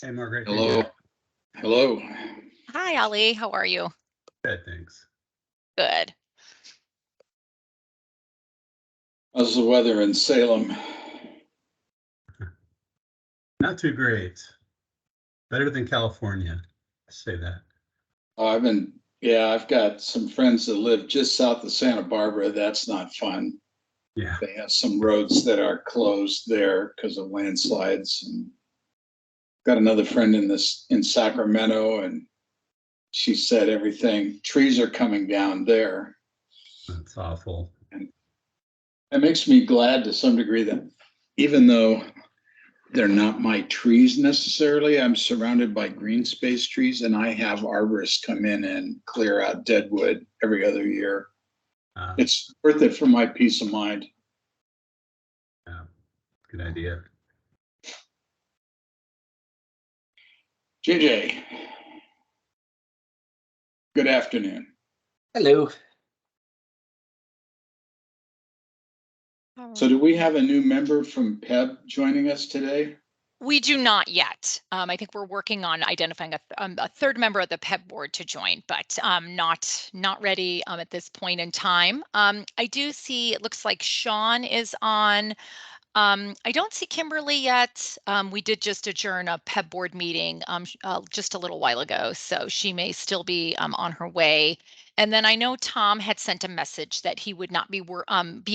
Hey, Margaret. Hey, Hello. Jeff. Hello. Hi, Ali. How are you? Good, thanks. Good. How's the weather in Salem? Not too great. Better than California. I say that. I've got some friends that live just south of Santa Barbara. That's not fun. Yeah. They have some roads that are closed there because of landslides. And got another friend in Sacramento, and she said trees are coming down there. That's awful. And it makes me glad to some degree that even though they're not my trees necessarily, I'm surrounded by green space trees, and I have arborists come in and clear out dead wood every other year. It's worth it for my peace of mind. Yeah, good idea. JJ, good afternoon. Hello. So do we have a new member from PEB joining us today? We do not yet. I think we're working on identifying a third member of the PEB board to join, but not ready at this point in time. I do see it looks like Sean is on. I don't see Kimberly yet. We did just adjourn a PEB board meeting just a little while ago, so she may still be on her way. And then I know Tom had sent a message that he would not be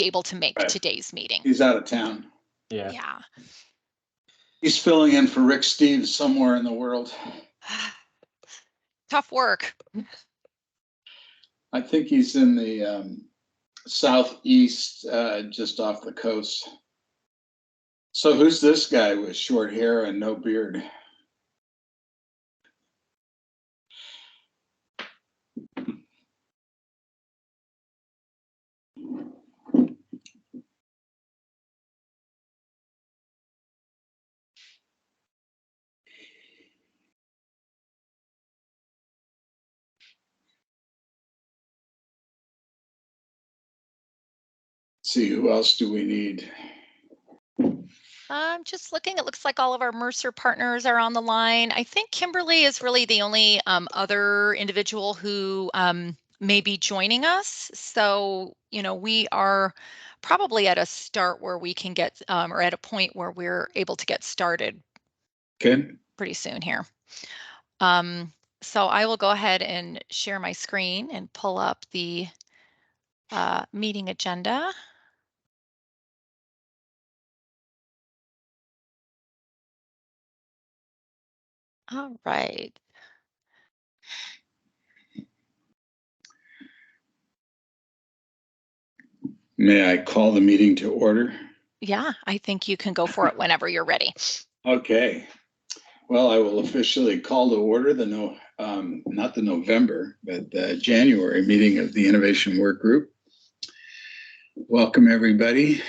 able to make today's meeting. He's out of town. Yeah. He's filling in for Rick Steves somewhere in the world. Tough work. I think he's in the southeast, just off the coast. So who's this guy with short hair and no beard? See, who else do we need? I'm just looking, it looks like all of our Mercer partners are on the line. I think Kimberly is really the only other individual who may be joining us. So, we are probably at a start where we can get, or at a point where we're able to get started pretty soon here. So I will go ahead and share my screen and pull up the meeting agenda. All right. May I call the meeting to order? Yeah, I think you can go for it whenever you're ready. Okay. Well, I will officially call to order not the November, but the January meeting of the Innovation Work Group. Welcome, everybody.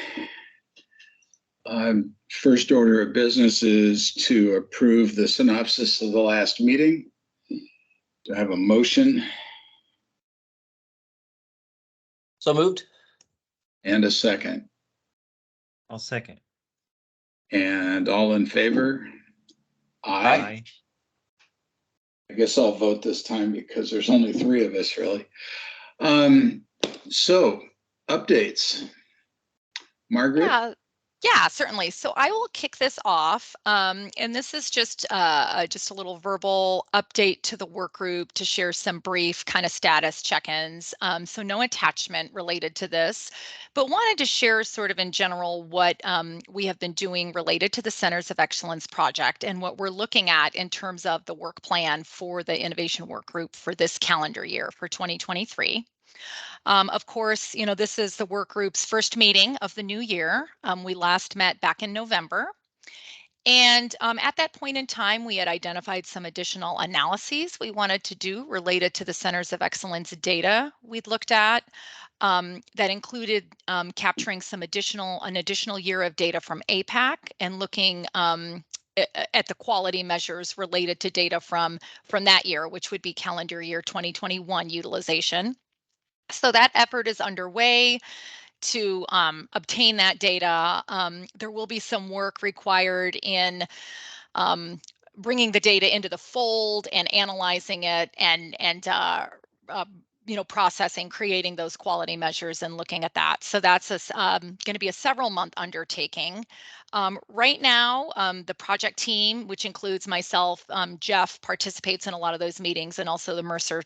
First order of business is to approve the synopsis of the last meeting. Do I have a motion? So moved. And a second. I'll second. And all in favor? Aye. I guess I'll vote this time because there's only 3 of us, really. So, updates. Margaret? Yeah, certainly. So I will kick this off. And this is just a little verbal update to the work group to share some brief kind of status check-ins. So no attachment related to this, but wanted to share sort of in general what we have been doing related to the Centers of Excellence project and what we're looking at in terms of the work plan for the innovation work group for this calendar year for 2023. Of course, this is the work group's first meeting of the new year. We last met back in November. And at that point in time, we had identified some additional analyses we wanted to do related to the Centers of Excellence data we'd looked at. That included capturing an additional year of data from APAC and looking at the quality measures related to data from that year, which would be calendar year 2021 utilization. So that effort is underway to obtain that data. There will be some work required in bringing the data into the fold and analyzing it and processing, creating those quality measures and looking at that. So that's going to be a several month undertaking. Right now, the project team, which includes myself, Jeff participates in a lot of those meetings, and also the Mercer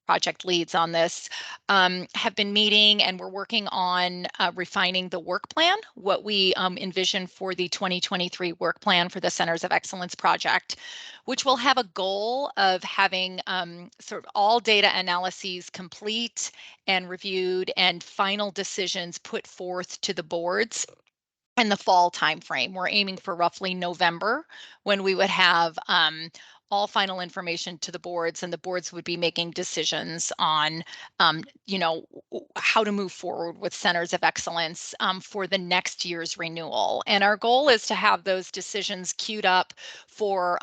project leads on this, have been meeting, and we're working on refining the work plan, what we envision for the 2023 work plan for the Centers of Excellence project, which will have a goal of having sort of all data analyses complete and reviewed and final decisions put forth to the boards in the fall timeframe. We're aiming for roughly November, when we would have all final information to the boards, and the boards would be making decisions on, how to move forward with Centers of Excellence for the next year's renewal. And our goal is to have those decisions queued up for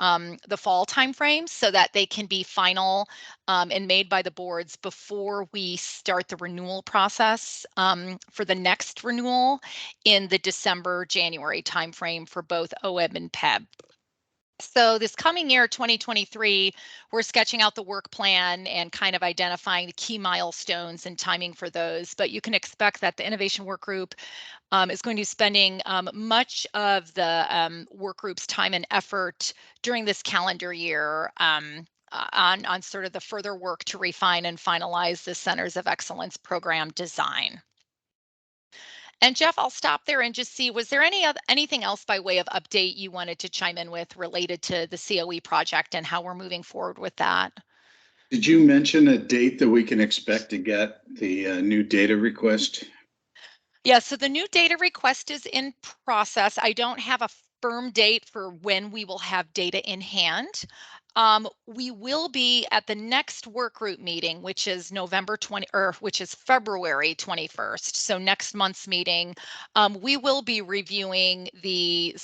the fall timeframe, so that they can be final and made by the boards before we start the renewal process for the next renewal in the December-January timeframe for both OEB and PEB. So this coming year, 2023, we're sketching out the work plan and kind of identifying the key milestones and timing for those. But you can expect that the Innovation Work Group is going to be spending much of the work group's time and effort during this calendar year on sort of the further work to refine and finalize the Centers of Excellence program design. And Jeff, I'll stop there and just see, was there anything else by way of update you wanted to chime in with related to the COE project and how we're moving forward with that? Did you mention a date that we can expect to get the new data request? Yeah, so the new data request is in process. I don't have a firm date for when we will have data in hand. We will be at the next work group meeting, which is February 21st. So next month's meeting, we will be reviewing the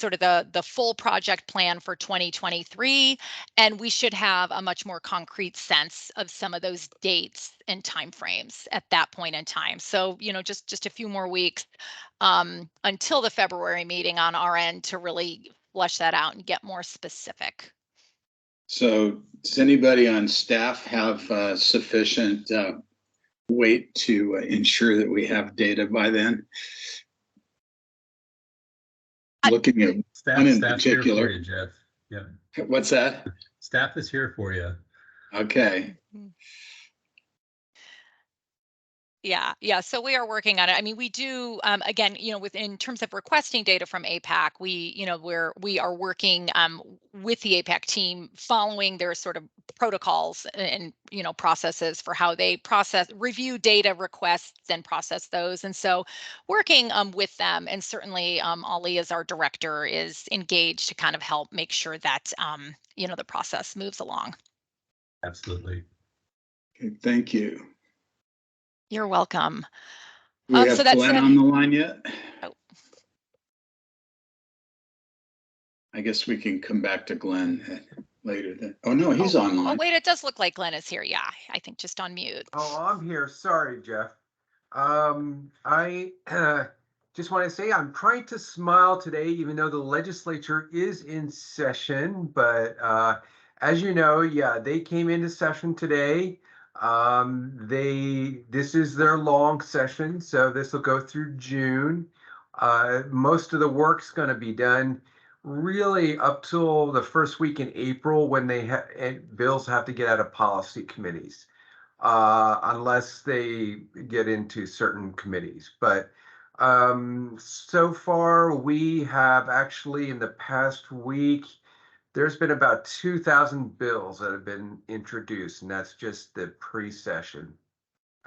full project plan for 2023, and we should have a much more concrete sense of some of those dates and timeframes at that point in time. So, just a few more weeks until the February meeting on our end to really flesh that out and get more specific. So does anybody on staff have sufficient weight to ensure that we have data by then? Looking at one in Staff's here particular. for you, Jeff. Yeah. What's that? Staff is here for you. Okay. Yeah. So we are working on it. I mean, we do, again, in terms of requesting data from APAC, we are working with the APAC team, following their sort of protocols and, processes for how they review data requests and process those. And so working with them, and certainly Ali, as our director, is engaged to kind of help make sure that, the process moves along. Absolutely. Okay, thank you. You're welcome. Do we have Glenn on the line yet? Oh. I guess we can come back to Glenn later then. Oh, no, he's online. Oh, wait, it does look like Glenn is here. Yeah, I think just on mute. Oh, I'm here. Sorry, Jeff. I just want to say I'm trying to smile today, even though the legislature is in session. But as you know, yeah, they came into session today. This is their long session, so this will go through June. Most of the work's going to be done really up till the first week in April, when bills have to get out of policy committees, unless they get into certain committees. But so far, we have actually, in the past week, there's been about 2,000 bills that have been introduced, and that's just the pre-session.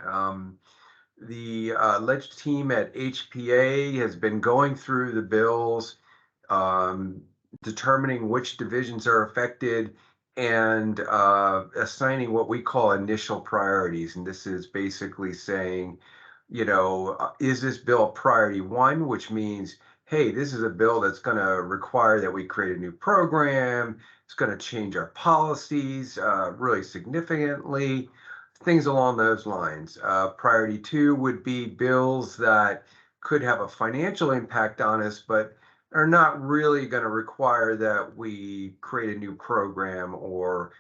The leg team at HPA has been going through the bills, determining which divisions are affected, and assigning what we call initial priorities. And this is basically saying, is this bill priority 1, which means, hey, this is a bill that's going to require that we create a new program. It's going to change our policies really significantly, things along those lines. Priority 2 would be bills that could have a financial impact on us, but are not really going to require that we create a new program or,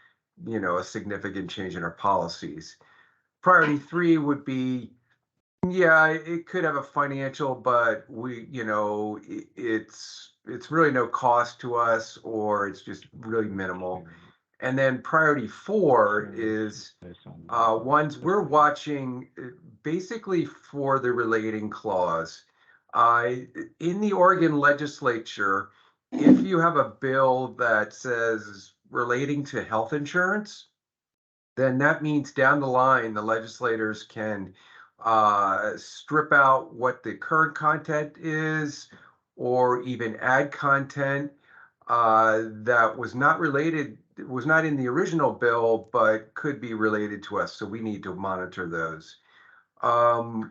a significant change in our policies. Priority 3 would be, yeah, it could have a financial, but it's really no cost to us, or it's just really minimal. And then priority 4 is ones we're watching basically for the relating clause. In the Oregon legislature, if you have a bill that says relating to health insurance, then that means down the line, the legislators can strip out what the current content is, or even add content that was not related, was not in the original bill, but could be related to us. So we need to monitor those.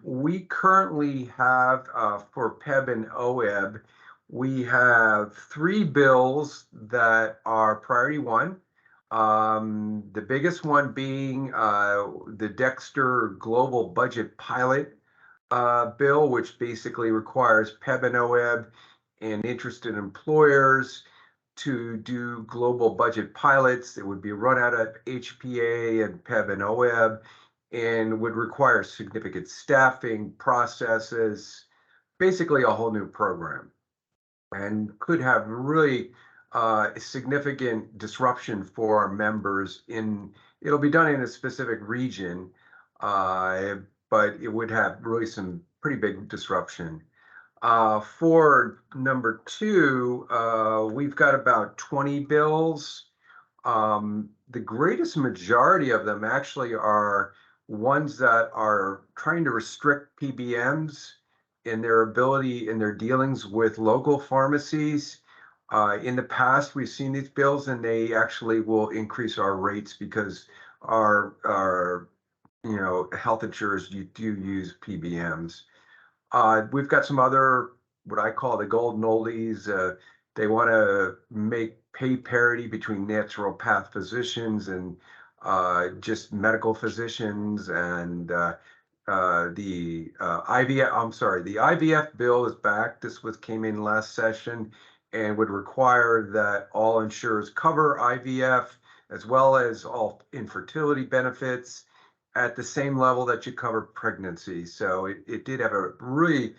We currently have, for PEB and OEB, we have 3 bills that are priority 1. The biggest one being the Dexter Global Budget Pilot bill, which basically requires PEB and OEB and interested employers to do global budget pilots. It would be run out of HPA and PEB and OEB, and would require significant staffing processes, basically a whole new program, and could have really significant disruption for our members. It'll be done in a specific region, but it would have really some pretty big disruption. For number 2, we've got about 20 bills. The greatest majority of them actually are ones that are trying to restrict PBMs in their ability, in their dealings with local pharmacies. In the past, we've seen these bills, and they actually will increase our rates because our health insurers do use PBMs. We've got some other, what I call the golden oldies. They want to make pay parity between naturopath physicians and just medical physicians, and the IVF. I'm sorry, the IVF bill is back. This came in last session, and would require that all insurers cover IVF as well as all infertility benefits at the same level that you cover pregnancy. So it did have a really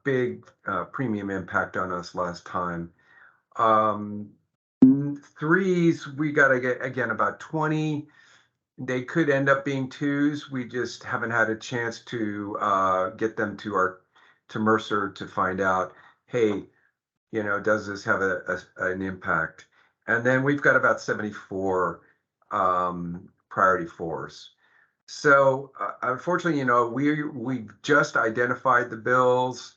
big premium impact on us last time. 3s, we got to get, again, about 20. They could end up being 2s. We just haven't had a chance to get them to Mercer to find out, hey, does this have an impact? And then we've got about 74 priority 4s. So unfortunately, we've just identified the bills,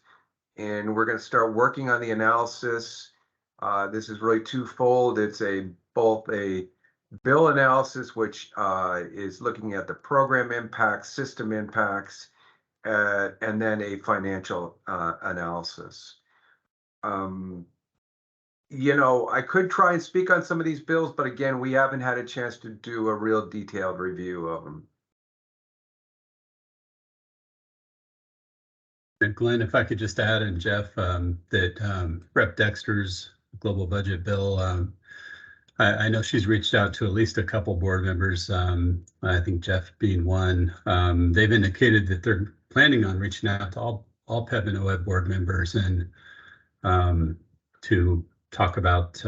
and we're going to start working on the analysis. This is really twofold. It's both a bill analysis, which is looking at the program impacts, system impacts, and then a financial analysis. I could try and speak on some of these bills, but again, we haven't had a chance to do a real detailed review of them. And Glenn, if I could just add, and Jeff, that Rep. Dexter's global budget bill, I know she's reached out to at least a couple board members, I think Jeff being one. They've indicated that they're planning on reaching out to all PEB and OEB board members, and to talk about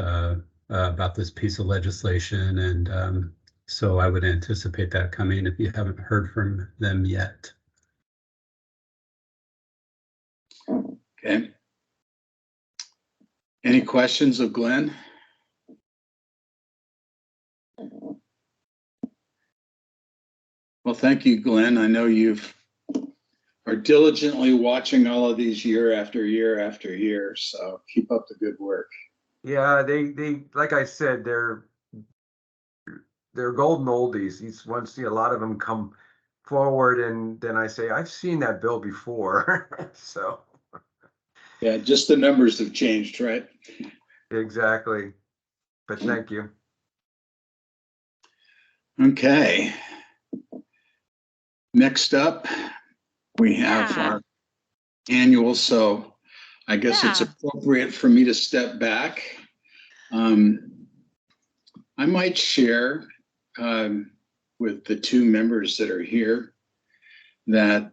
this piece of legislation. And so I would anticipate that coming if you haven't heard from them yet. Okay. Any questions of Glenn? Well, thank you, Glenn. I know are diligently watching all of these year after year after year, so keep up the good work. Yeah, they like I said, they're golden oldies. These ones, a lot of them come forward, and then I say, I've seen that bill before. So yeah, just the numbers have changed, right? Exactly. But thank you. Okay. Next up, we have our annual. So I guess it's Yeah. appropriate for me to step back. I might share with the two members that are here that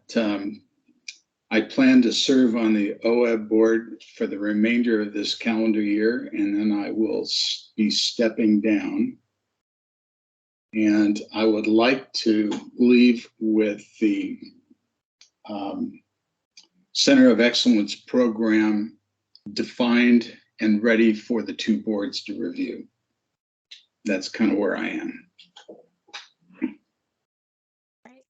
I plan to serve on the OEB board for the remainder of this calendar year, and then I will be stepping down. And I would like to leave with the Center of Excellence program defined and ready for the two boards to review. That's kind of where I am. Right.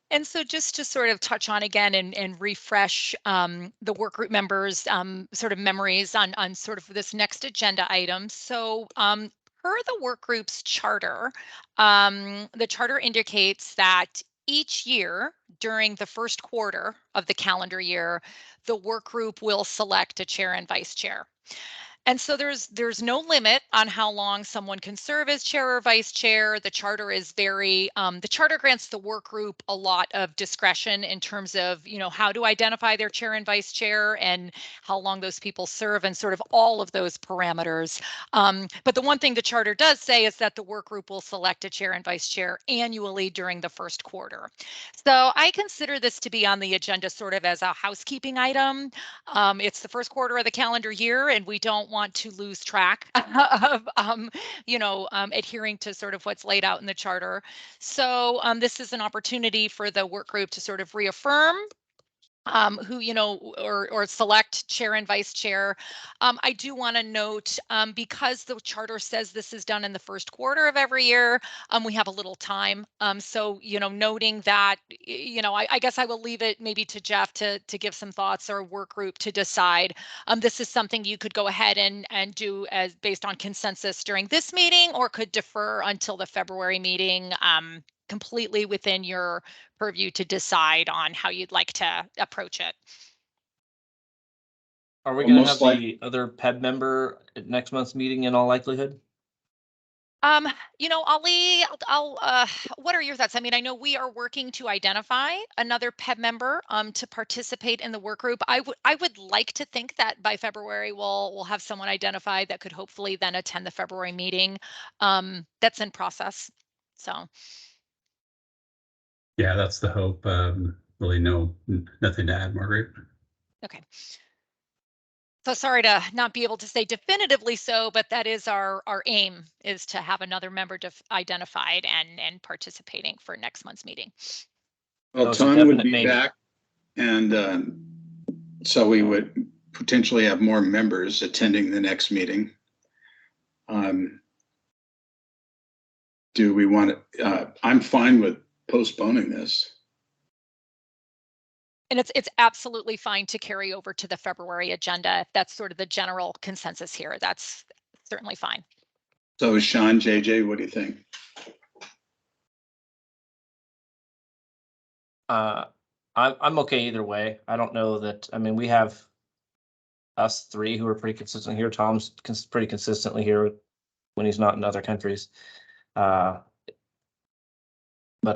And so just to sort of touch on again and refresh the work group members' sort of memories on sort of this next agenda item. So per the work group's charter, the charter indicates that each year during the first quarter of the calendar year, the work group will select a chair and vice chair. And so there's no limit on how long someone can serve as chair or vice chair. The charter is very the charter grants the work group a lot of discretion in terms of, you know, how to identify their chair and vice chair and how long those people serve and sort of all of those parameters. But the one thing the charter does say is that the work group will select a chair and vice chair annually during the first quarter. So I consider this to be on the agenda sort of as a housekeeping item. It's the first quarter of the calendar year, and we don't want to lose track of, adhering to sort of what's laid out in the charter. So this is an opportunity for the work group to sort of reaffirm who, or select chair and vice chair. I do want to note, because the charter says this is done in the first quarter of every year, we have a little time. So, noting that, I guess I will leave it maybe to Jeff to give some thoughts or work group to decide. This is something you could go ahead and do as based on consensus during this meeting, or could defer until the February meeting. Completely within your purview to decide on how you'd like to approach it. Are we Well, going to most have the other PEB member at next month's meeting in all likelihood? Ali, what are your thoughts? I mean, I know we are working to identify another PEB member to participate in the work group. I would like to think that by February we'll have someone identified that could hopefully then attend the February meeting. That's in process. So Yeah, that's the hope. Really nothing to add, Margaret. okay. So sorry to not be able to say definitively so, but that is our aim, is to have another member identified and participating for next month's meeting. Well, Oh, it's a Tom would definite be maybe. back, and so we would potentially have more members attending the next meeting. Do we want to? I'm fine with postponing this. And it's absolutely fine to carry over to the February agenda if that's sort of the general consensus here. That's certainly fine. So Sean, JJ, what do you think? I'm okay either way. I don't know that. I mean, we have us three who are pretty consistent here. Tom's pretty consistently here when he's not in other countries. But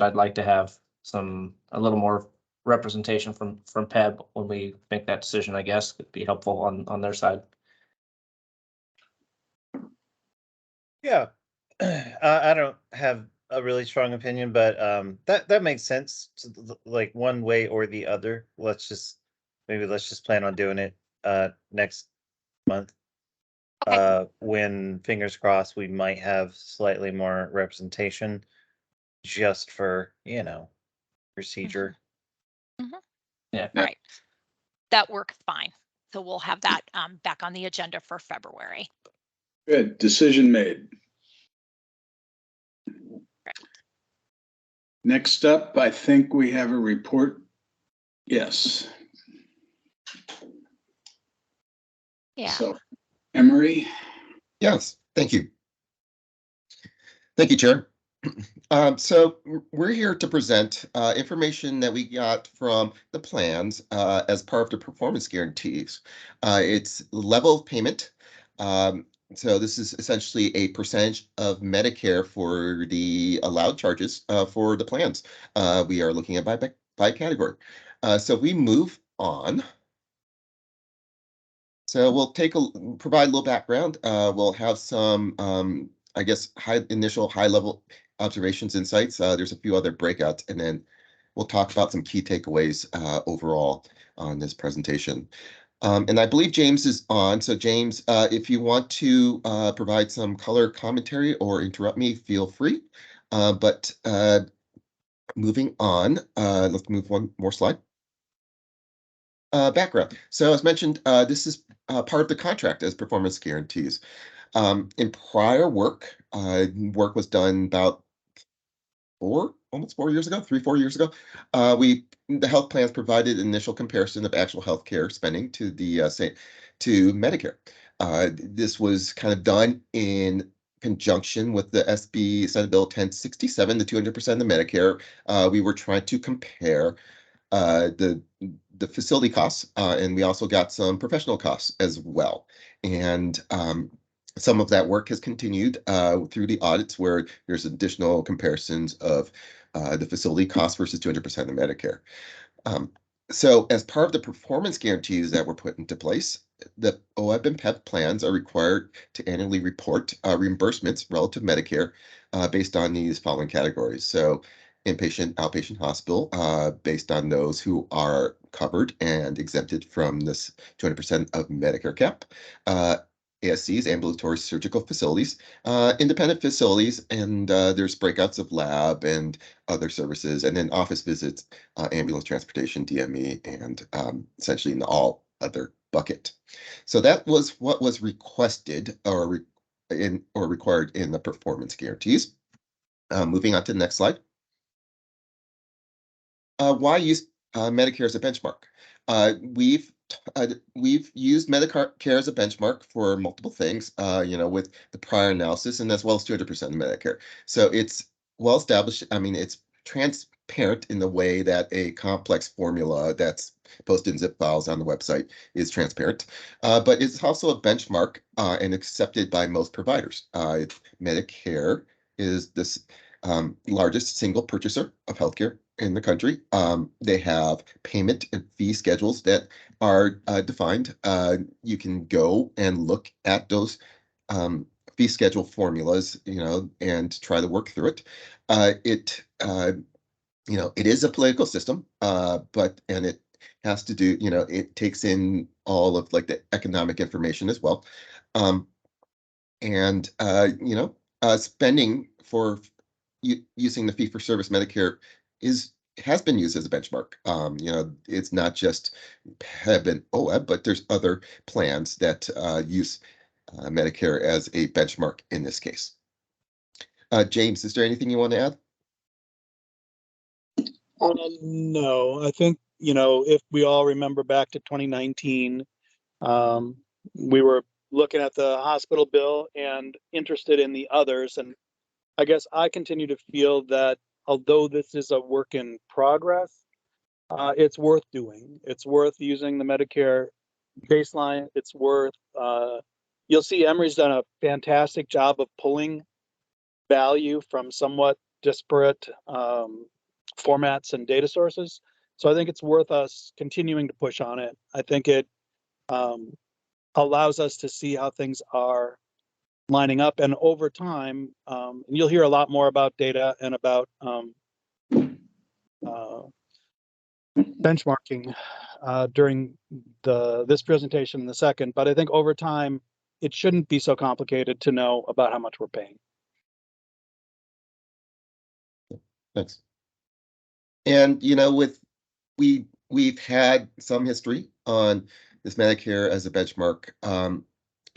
I'd like to have a little more representation from PEB when we make that decision. I guess it'd be helpful on their side. Yeah, I don't have a really strong opinion, but that makes sense. Like one way or the other. Let's just plan on doing it next month. Okay. When, fingers crossed, we might have slightly more representation, just for procedure. Mm-hmm. Yeah. All right. That works fine. So we'll have that back on the agenda for February. Good, decision made. Next up, I think we have a report. Yes. Yeah. So, Emery. Yes, thank you. Thank you, Chair. So we're here to present information that we got from the plans as part of the performance guarantees. It's level of payment. So this is essentially a percentage of Medicare for the allowed charges for the plans. We are looking at by category. So we move on. So we'll provide a little background. We'll have some, I guess, initial high-level observations, insights. There's a few other breakouts, and then we'll talk about some key takeaways overall on this presentation. And I believe James is on. So James, if you want to provide some color commentary or interrupt me, feel free. But moving on, let's move one more slide. Background. So as mentioned, this is part of the contract as performance guarantees. In prior work, work was done about almost 4 years ago, 4 years ago. The health plans provided initial comparison of actual healthcare spending to to Medicare. This was kind of done in conjunction with the SB Senate Bill 1067, the 200% of Medicare. We were trying to compare the facility costs, and we also got some professional costs as well. And some of that work has continued through the audits where there's additional comparisons of the facility cost versus 200% of Medicare. So as part of the performance guarantees that were put into place, the OEB and PEP plans are required to annually report reimbursements relative to Medicare based on these following categories. So inpatient, outpatient hospital, based on those who are covered and exempted from this 200% of Medicare cap. ASCs, ambulatory surgical facilities, independent facilities, and there's breakouts of lab and other services, and then office visits, ambulance transportation, DME, and essentially in the all other bucket. So that was what was requested or required in the performance guarantees. Moving on to the next slide. Why use Medicare as a benchmark? We've used Medicare as a benchmark for multiple things, with the prior analysis and as well as 200% of Medicare. So it's well established. I mean, it's transparent in the way that a complex formula that's posted in zip files on the website is transparent, but it's also a benchmark and accepted by most providers. Medicare is this largest single purchaser of healthcare in the country. They have payment and fee schedules that are defined. You can go and look at those fee schedule formulas, and try to work through it. It is a political system, and it has to do, it takes in all of like the economic information as well. Spending for using the fee-for-service Medicare has been used as a benchmark. It's not just PEB and OEB, but there's other plans that use Medicare as a benchmark in this case. James, is there anything you want to add? No, I think, if we all remember back to 2019, we were looking at the hospital bill and interested in the others. And I guess I continue to feel that although this is a work in progress, it's worth doing. It's worth using the Medicare baseline. It's worth, you'll see Emory's done a fantastic job of pulling value from somewhat disparate formats and data sources. So I think it's worth us continuing to push on it. I think it allows us to see how things are lining up, and over time, and you'll hear a lot more about data and about benchmarking during this presentation in the second, but I think over time, it shouldn't be so complicated to know about how much we're paying. Thanks. And we've had some history on this Medicare as a benchmark,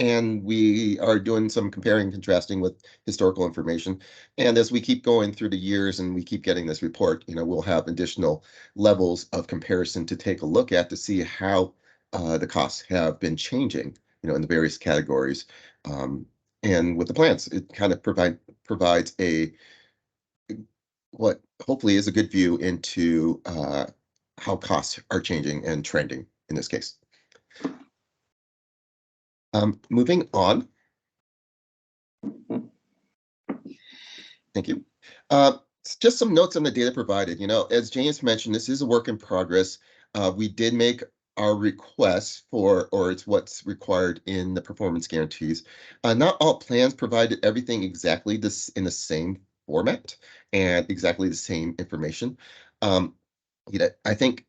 and we are doing some comparing and contrasting with historical information. And as we keep going through the years and we keep getting this report, we'll have additional levels of comparison to take a look at to see how the costs have been changing, in the various categories. And with the plans, it kind of provides what hopefully is a good view into how costs are changing and trending in this case. Moving on. Thank you. Just some notes on the data provided. As James mentioned, this is a work in progress. We did make our requests for, or it's what's required in the performance guarantees. Not all plans provided everything exactly this in the same format and exactly the same information. I think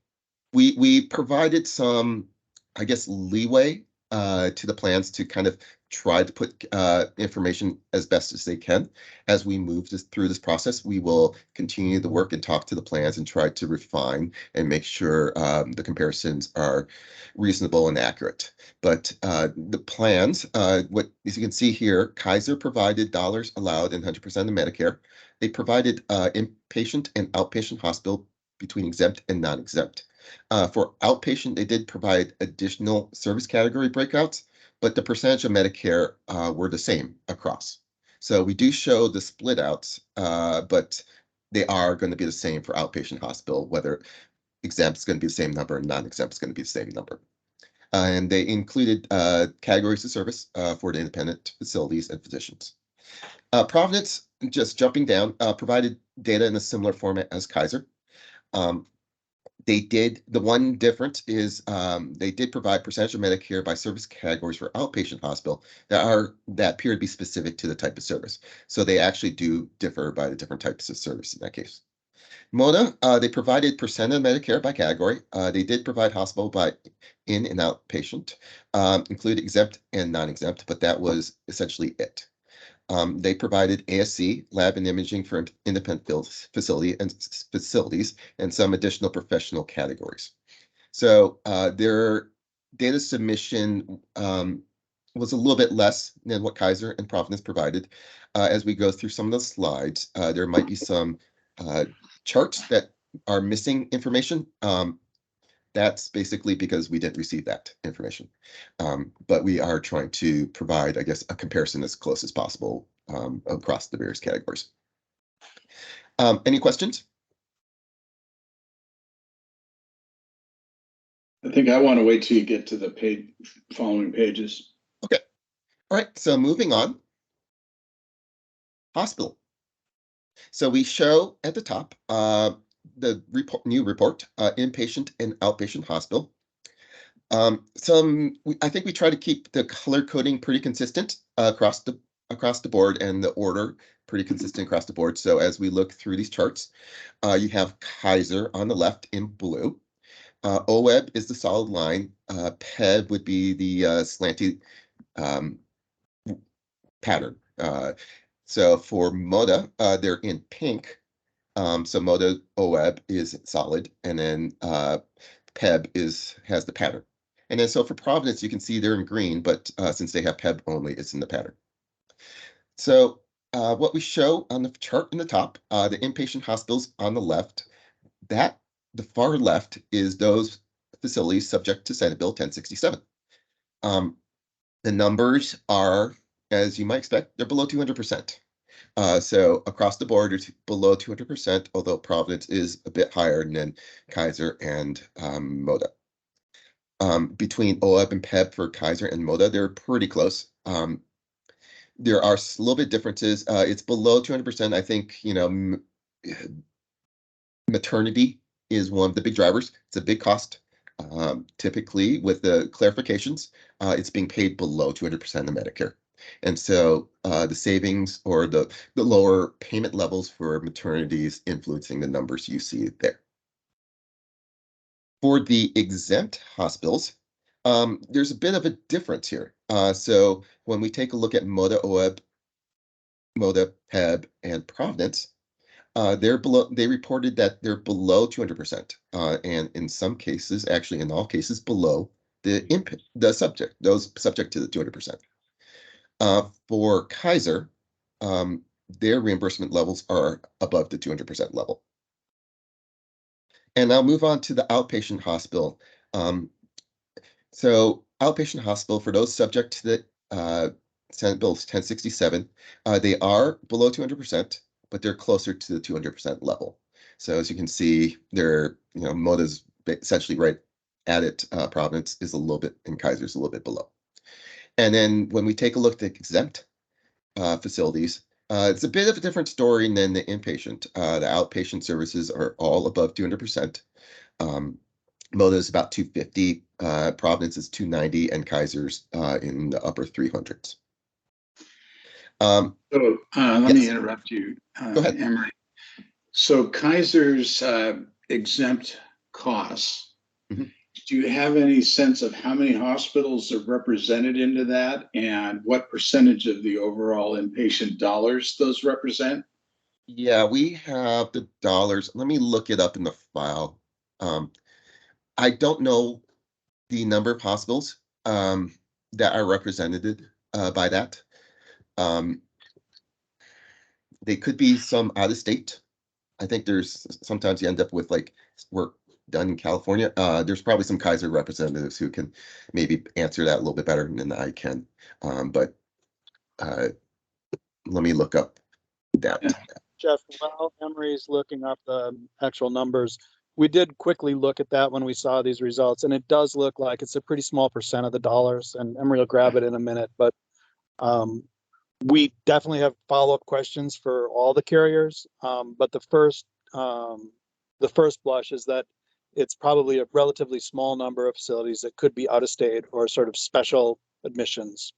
we provided some, I guess, leeway to the plans to kind of try to put information as best as they can. As we move through this process, we will continue the work and talk to the plans and try to refine and make sure the comparisons are reasonable and accurate. But the plans, what as you can see here, Kaiser provided dollars allowed in 100% of Medicare. They provided inpatient and outpatient hospital between exempt and non-exempt. For outpatient, they did provide additional service category breakouts, but the percentage of Medicare were the same across. So we do show the split outs, but they are going to be the same for outpatient hospital, whether exempt is going to be the same number and non-exempt is going to be the same number. And they included categories of service for the independent facilities and physicians. Providence, just jumping down, provided data in a similar format as Kaiser. The one difference is they did provide percentage of Medicare by service categories for outpatient hospital that appear to be specific to the type of service. So they actually do differ by the different types of service in that case. MODA, they provided percent of Medicare by category. They did provide hospital by in and outpatient, include exempt and non-exempt, but that was essentially it. They provided ASC, lab and imaging for independent facilities, and some additional professional categories. So their data submission was a little bit less than what Kaiser and Providence provided. As we go through some of the slides, there might be some charts that are missing information. That's basically because we didn't receive that information. But we are trying to provide, I guess, a comparison as close as possible across the various categories. Any questions? I think I want to wait till you get to the following pages. Okay. All right. So moving on. Hospital. So we show at the top the new report, inpatient and outpatient hospital. I think we try to keep the color coding pretty consistent across the board and the order pretty consistent across the board. So as we look through these charts, you have Kaiser on the left in blue. OWEB is the solid line. PEB would be the slanty pattern. So for MODA, they're in pink. So MODA OWEB is solid, and then PEB has the pattern. And then so for Providence, you can see they're in green, but since they have PEB only, it's in the pattern. So what we show on the chart in the top, the inpatient hospitals on the left, the far left is those facilities subject to Senate Bill 1067. The numbers are, as you might expect, they're below 200%. So across the board, it's below 200%, although Providence is a bit higher than Kaiser and MODA. Between OWEB and PEB for Kaiser and MODA, they're pretty close. There are a little bit differences. It's below 200%. I think, maternity is one of the big drivers. It's a big cost. Typically, with the clarifications, it's being paid below 200% of Medicare. And so the savings or the lower payment levels for maternity is influencing the numbers you see there. For the exempt hospitals, there's a bit of a difference here. So when we take a look at MODA, OWEB, MODA, PEB, and Providence, they reported that they're below 200%, and in some cases, actually in all cases, below those subject to the 200%. For Kaiser, their reimbursement levels are above the 200% level. And I'll move on to the outpatient hospital. So outpatient hospital, for those subject to the Senate Bill 1067, they are below 200%, but they're closer to the 200% level. So as you can see, MODA's essentially right at it. Providence is a little bit, and Kaiser's a little bit below. And then when we take a look at exempt facilities, it's a bit of a different story than the inpatient. The outpatient services are all above 200%. Moda is about 250, Providence is 290, and Kaiser's in the upper 300s. So let me Yes. interrupt you, Go ahead. Emery. So Kaiser's exempt costs. Mhm. Do you have any sense of how many hospitals are represented into that and what percentage of the overall inpatient dollars those represent? Yeah, we have the dollars. Let me look it up in the file. I don't know the number of hospitals that are represented by that. They could be some out of state. I think there's sometimes you end up with like work done in California. There's probably some Kaiser representatives who can maybe answer that a little bit better than I can. But let me look up that. Yeah. Jeff, while Emery's looking up the actual numbers, we did quickly look at that when we saw these results, and it does look like it's a pretty small percent of the dollars, and Emery will grab it in a minute, but we definitely have follow-up questions for all the carriers. But the first blush is that it's probably a relatively small number of facilities that could be out of state or sort of special admissions.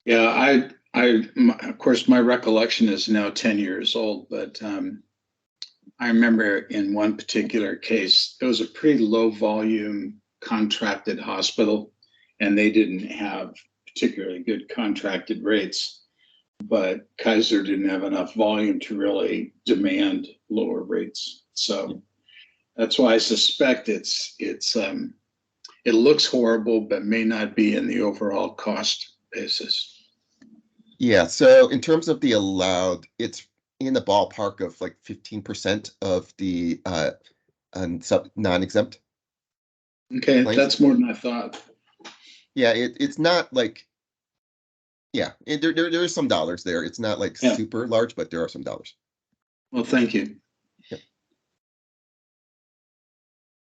Yeah, of course, my recollection is now 10 years old, but I remember in one particular case, it was a pretty low volume contracted hospital, and they didn't have particularly good contracted rates, but Kaiser didn't have enough volume to really demand lower rates. So that's why I suspect it looks horrible, but may not be in the overall cost basis. Yeah, so in terms of the allowed, it's in the ballpark of like 15% of the non-exempt. Okay, claims. that's more than I thought. Yeah, it's not like, yeah, there's some dollars there. It's not like Yeah. super large, but there are some dollars. Well, thank you.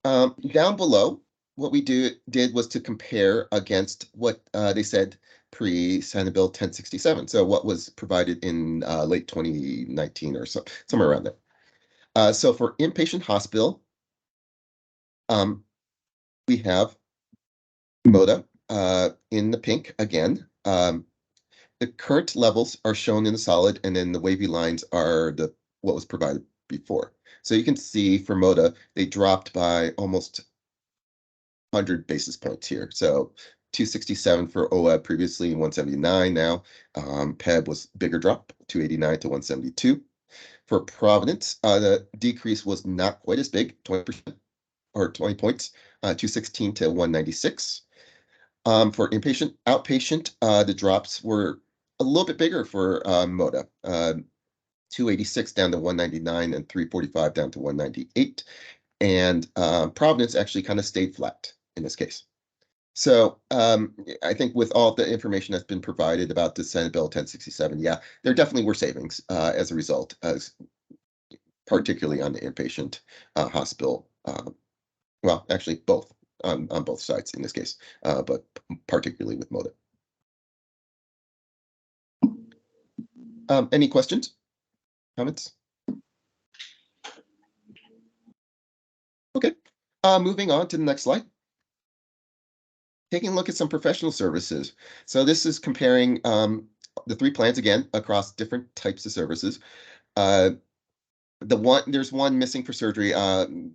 Down below, what we did was to compare against what they said pre-Senate Bill 1067. So what was provided in late 2019 or so, somewhere around there. So for inpatient hospital, we have MODA in the pink again. The current levels are shown in the solid, and then the wavy lines are what was provided before. So you can see for MODA, they dropped by almost 100 basis points here. So 267 for OAB previously, 179 now. PEB was bigger drop, 289 to 172. For Providence, the decrease was not quite as big, 20% or 20 points, 216 to 196. For inpatient, outpatient, the drops were a little bit bigger for MODA, 286 down to 199 and 345 down to 198. And Providence actually kind of stayed flat in this case. So I think with all the information that's been provided about the Senate Bill 1067, yeah, there definitely were savings as a result, particularly on the inpatient hospital. Well, actually both on both sides in this case, but particularly with MODA. Any questions, comments? Okay, moving on to the next slide. Taking a look at some professional services. So this is comparing the three plans again across different types of services. There's one missing for surgery.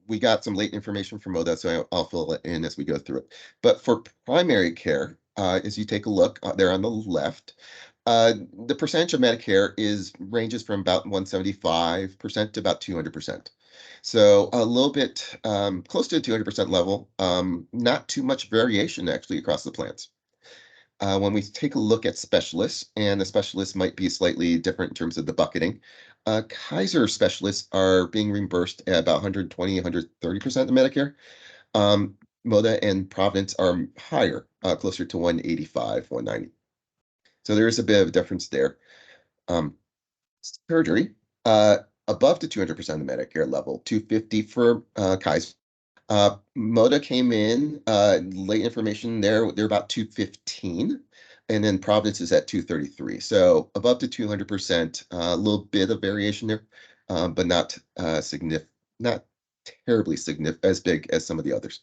We got some late information from MODA, so I'll fill it in as we go through it. But for primary care, as you take a look there on the left, the percentage of Medicare ranges from about 175% to about 200%. So a little bit close to the 200% level, not too much variation actually across the plans. When we take a look at specialists, and the specialists might be slightly different in terms of the bucketing, Kaiser specialists are being reimbursed at about 120, 130% of Medicare. MODA and Providence are higher, closer to 185, 190. So there is a bit of a difference there. Surgery, above the 200% of Medicare level, 250 for Kaiser. MODA came in, late information there, they're about 215, and then Providence is at 233. So above to 200%, a little bit of variation there, but not significant, not terribly significant, as big as some of the others.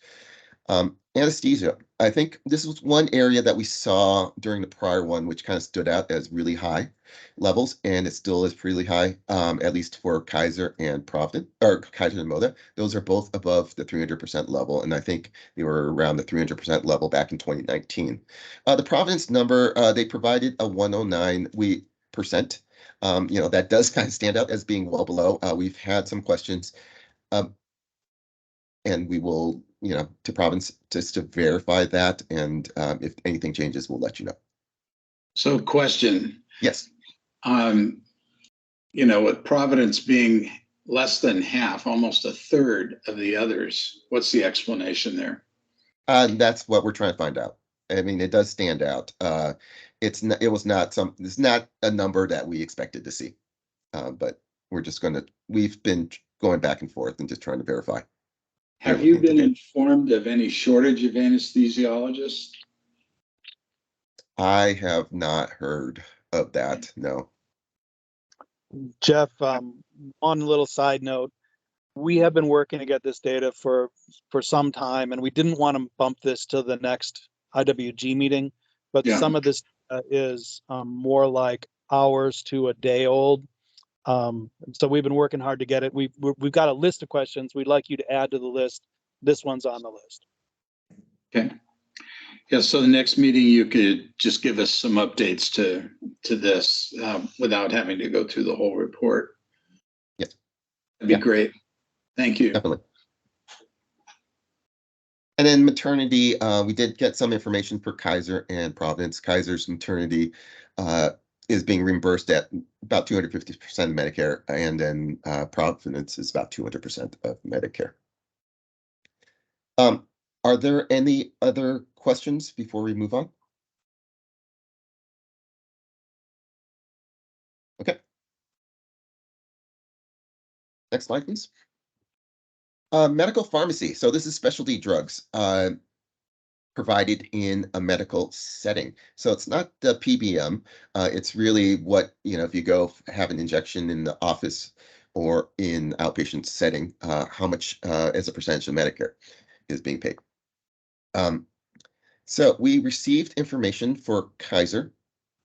Anesthesia, I think this was one area that we saw during the prior one, which kind of stood out as really high levels, and it still is pretty high, at least for Kaiser and Providence, or Kaiser and Moda. Those are both above the 300% level, and I think they were around the 300% level back in 2019. The Providence number, they provided a 109%. That does kind of stand out as being well below. We've had some questions. And we will, to Providence just to verify that. And if anything changes, we'll let you know. So question, Yes. With Providence being less than half, almost a third of the others, what's the explanation there? That's what we're trying to find out. I mean, it does stand out. It's not a number that we expected to see. But we've been going back and forth and just trying to verify. Have you been informed of any shortage of anesthesiologists? I have not heard of that, no. Jeff, on a little side note, we have been working to get this data for some time, and we didn't want to bump this to the next IWG meeting, but some of this is more like hours to a day old. So we've been working hard to get it. We've got a list of questions we'd like you to add to the list. This one's on the list. Okay. Yeah, so the next meeting, you could just give us some updates to this without having to go through the whole report. Yes. That'd be great. Thank you. Definitely. And then maternity, we did get some information for Kaiser and Providence. Kaiser's maternity is being reimbursed at about 250% of Medicare, and then Providence is about 200% of Medicare. Are there any other questions before we move on? Okay. Next slide, please. Medical pharmacy. So this is specialty drugs provided in a medical setting. So it's not the PBM. It's really what, if you go have an injection in the office or in outpatient setting, how much as a percentage of Medicare is being paid. So we received information for Kaiser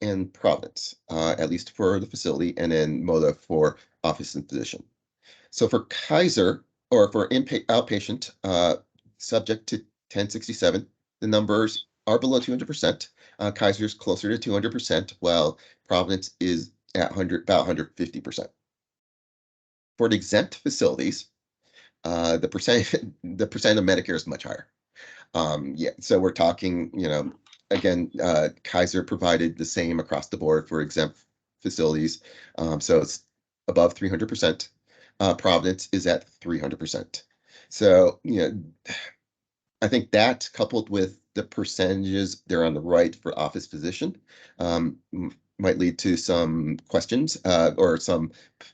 and Providence, at least for the facility, and then Moda for office and physician. So for Kaiser, or for outpatient, subject to 1067, the numbers are below 200%. Kaiser's closer to 200%, while Providence is at about 150%. For the exempt facilities, the percent of Medicare is much higher. So we're talking, again, Kaiser provided the same across the board for exempt facilities. So it's above 300%. Providence is at 300%. So, I think that coupled with the percentages there on the right for office physician might lead to some questions or some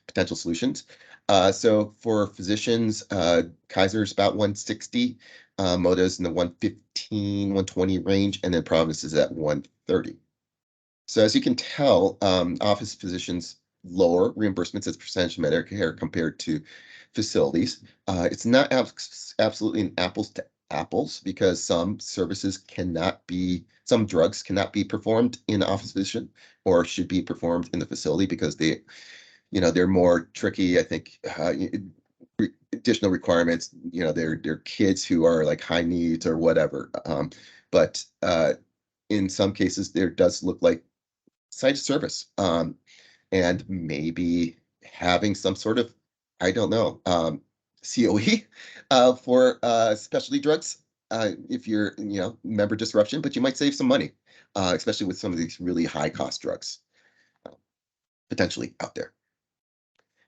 potential solutions. So for physicians, Kaiser's about 160, Moda's in the 115, 120 range, and then Providence is at 130. So as you can tell, office physicians lower reimbursements as percentage of Medicare compared to facilities. It's not absolutely an apples to apples because some drugs cannot be performed in office physician or should be performed in the facility because they're more tricky. I think additional requirements, they're kids who are like high needs or whatever. But in some cases, there does look like site of service. And maybe having some sort of, I don't know, COE for specialty drugs if you're, member disruption, but you might save some money, especially with some of these really high cost drugs potentially out there.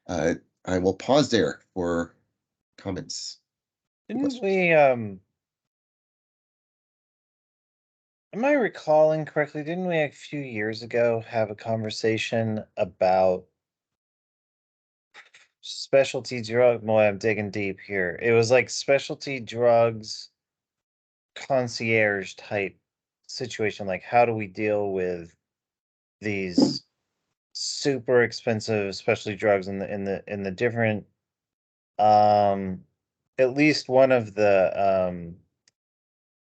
I will pause there for comments. Didn't we, am I recalling correctly, didn't we a few years ago have a conversation about specialty drug? Boy, I'm digging deep here. It was like specialty drugs concierge type situation. Like, how do we deal with these super expensive specialty drugs in the different at least one of the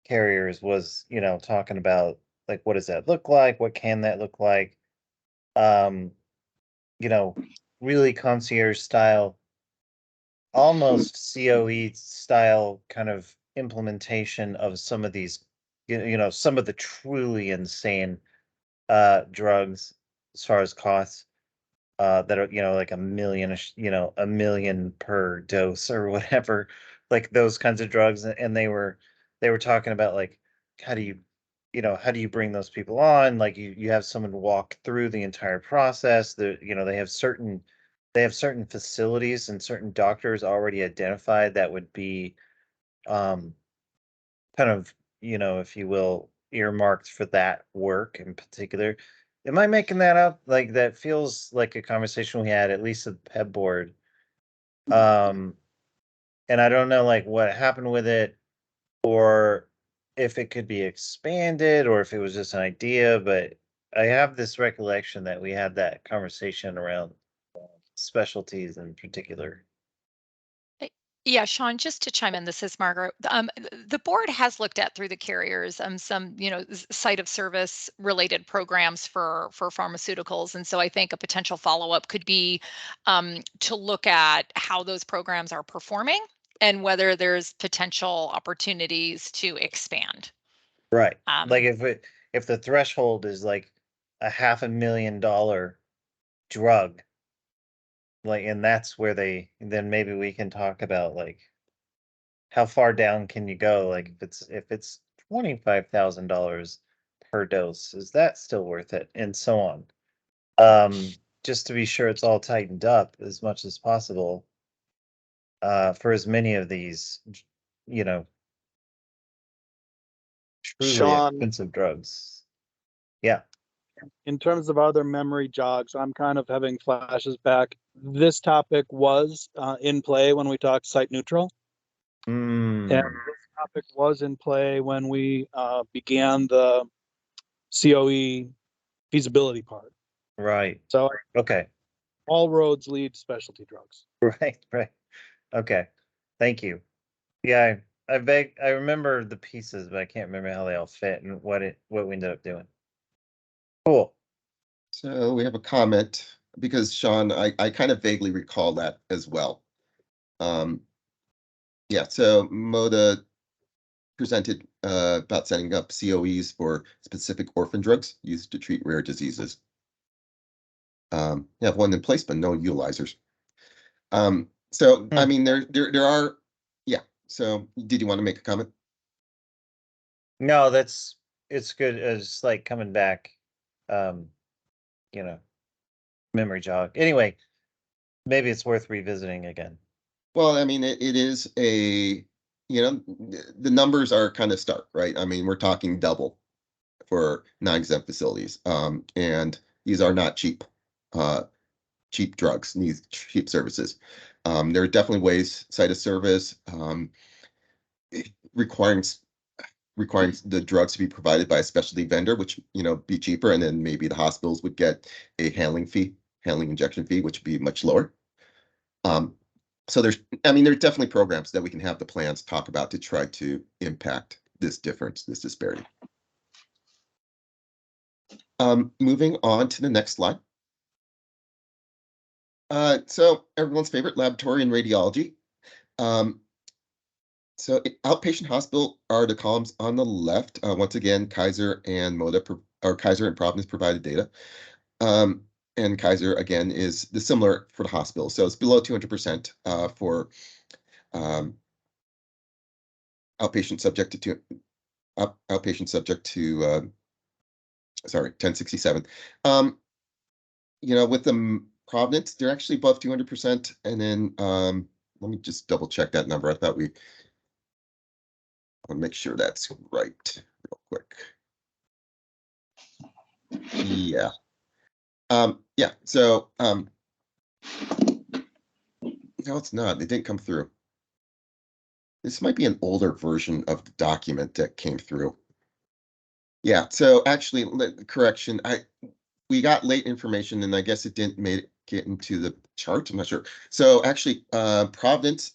carriers was, talking about like what does that look like? What can that look like? Um, really concierge style, almost COE style kind of implementation of some of these, some of the truly insane drugs as far as costs. That are, like a million per dose or whatever, like those kinds of drugs. And they were talking about like, how do you bring those people on? Like you have someone walk through the entire process. They have certain facilities and certain doctors already identified that would be um kind of, if you will, earmarked for that work in particular. Am I making that up? Like that feels like a conversation we had at least at the PEB board. Um, and I don't know like what happened with it or if it could be expanded or if it was just an idea, but I have this recollection that we had that conversation around specialties in particular. Yeah, Sean, just to chime in, this is Margaret. The board has looked at through the carriers some, site of service related programs for pharmaceuticals, and so I think a potential follow up could be to look at how those programs are performing and whether there's potential opportunities to expand. Right. Um, Like if the threshold is like a $500,000 drug, like, and that's where then maybe we can talk about like how far down can you go? Like if it's $25,000 per dose, is that still worth it? And so on. Just to be sure it's all tightened up as much as possible. For as many of these, you know, truly Sean, expensive drugs. Yeah. in terms of other memory jogs, I'm kind of having flashes back. This topic was in play when we talked site neutral. And Mm, this topic was in play when we began the COE feasibility part. right. So Okay. all roads lead to specialty drugs. Right. Right. Okay. Thank you. Yeah. I remember the pieces, but I can't remember how they all fit and what we ended up doing. Cool. So we have a comment because Sean, I kind of vaguely recall that as well. Yeah, so Moda presented about setting up COEs for specific orphan drugs used to treat rare diseases. You have one in place, but no utilizers. So I mean, there are, yeah. So did you want to make a comment? No, it's good. It's like coming back, um, you know, memory jog. Anyway, maybe it's worth revisiting again. Well, I mean, it is the numbers are kind of stark, right? I mean, we're talking double for non-exempt facilities. And these are not cheap drugs, these cheap services. There are definitely ways, site of service, requiring the drugs to be provided by a specialty vendor, which, be cheaper. And then maybe the hospitals would get a handling injection fee, which would be much lower. So there's definitely programs that we can have the plans talk about to try to impact this difference, this disparity. Moving on to the next slide. So everyone's favorite laboratory and radiology. So outpatient hospital are the columns on the left. Once again, Kaiser and Kaiser and Providence provided data. And Kaiser again is the similar for the hospital. So it's below 200% for outpatient subject to 1067. With the Providence, they're actually above 200%. And then let me just double check that number. I want to make sure that's right real quick. Yeah. Yeah. So no, it's not. It didn't come through. This might be an older version of the document that came through. Yeah. So actually, correction. We got late information, and I guess it didn't get into the chart. I'm not sure. So actually, Providence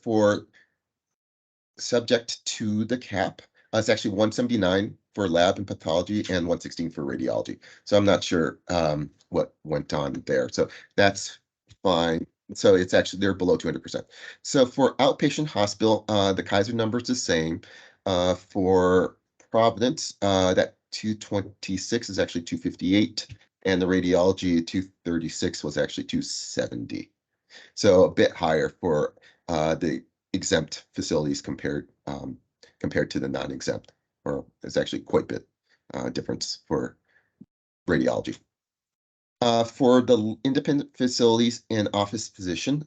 for subject to the cap. It's actually 179 for lab and pathology and 116 for radiology. So I'm not sure what went on there. So that's fine. So it's actually, they're below 200%. So for outpatient hospital, the Kaiser number is the same. For Providence, that 226 is actually 258, and the radiology 236 was actually 270. So a bit higher for the exempt facilities compared to the non-exempt, or there's actually quite a bit difference for radiology. For the independent facilities and office physician,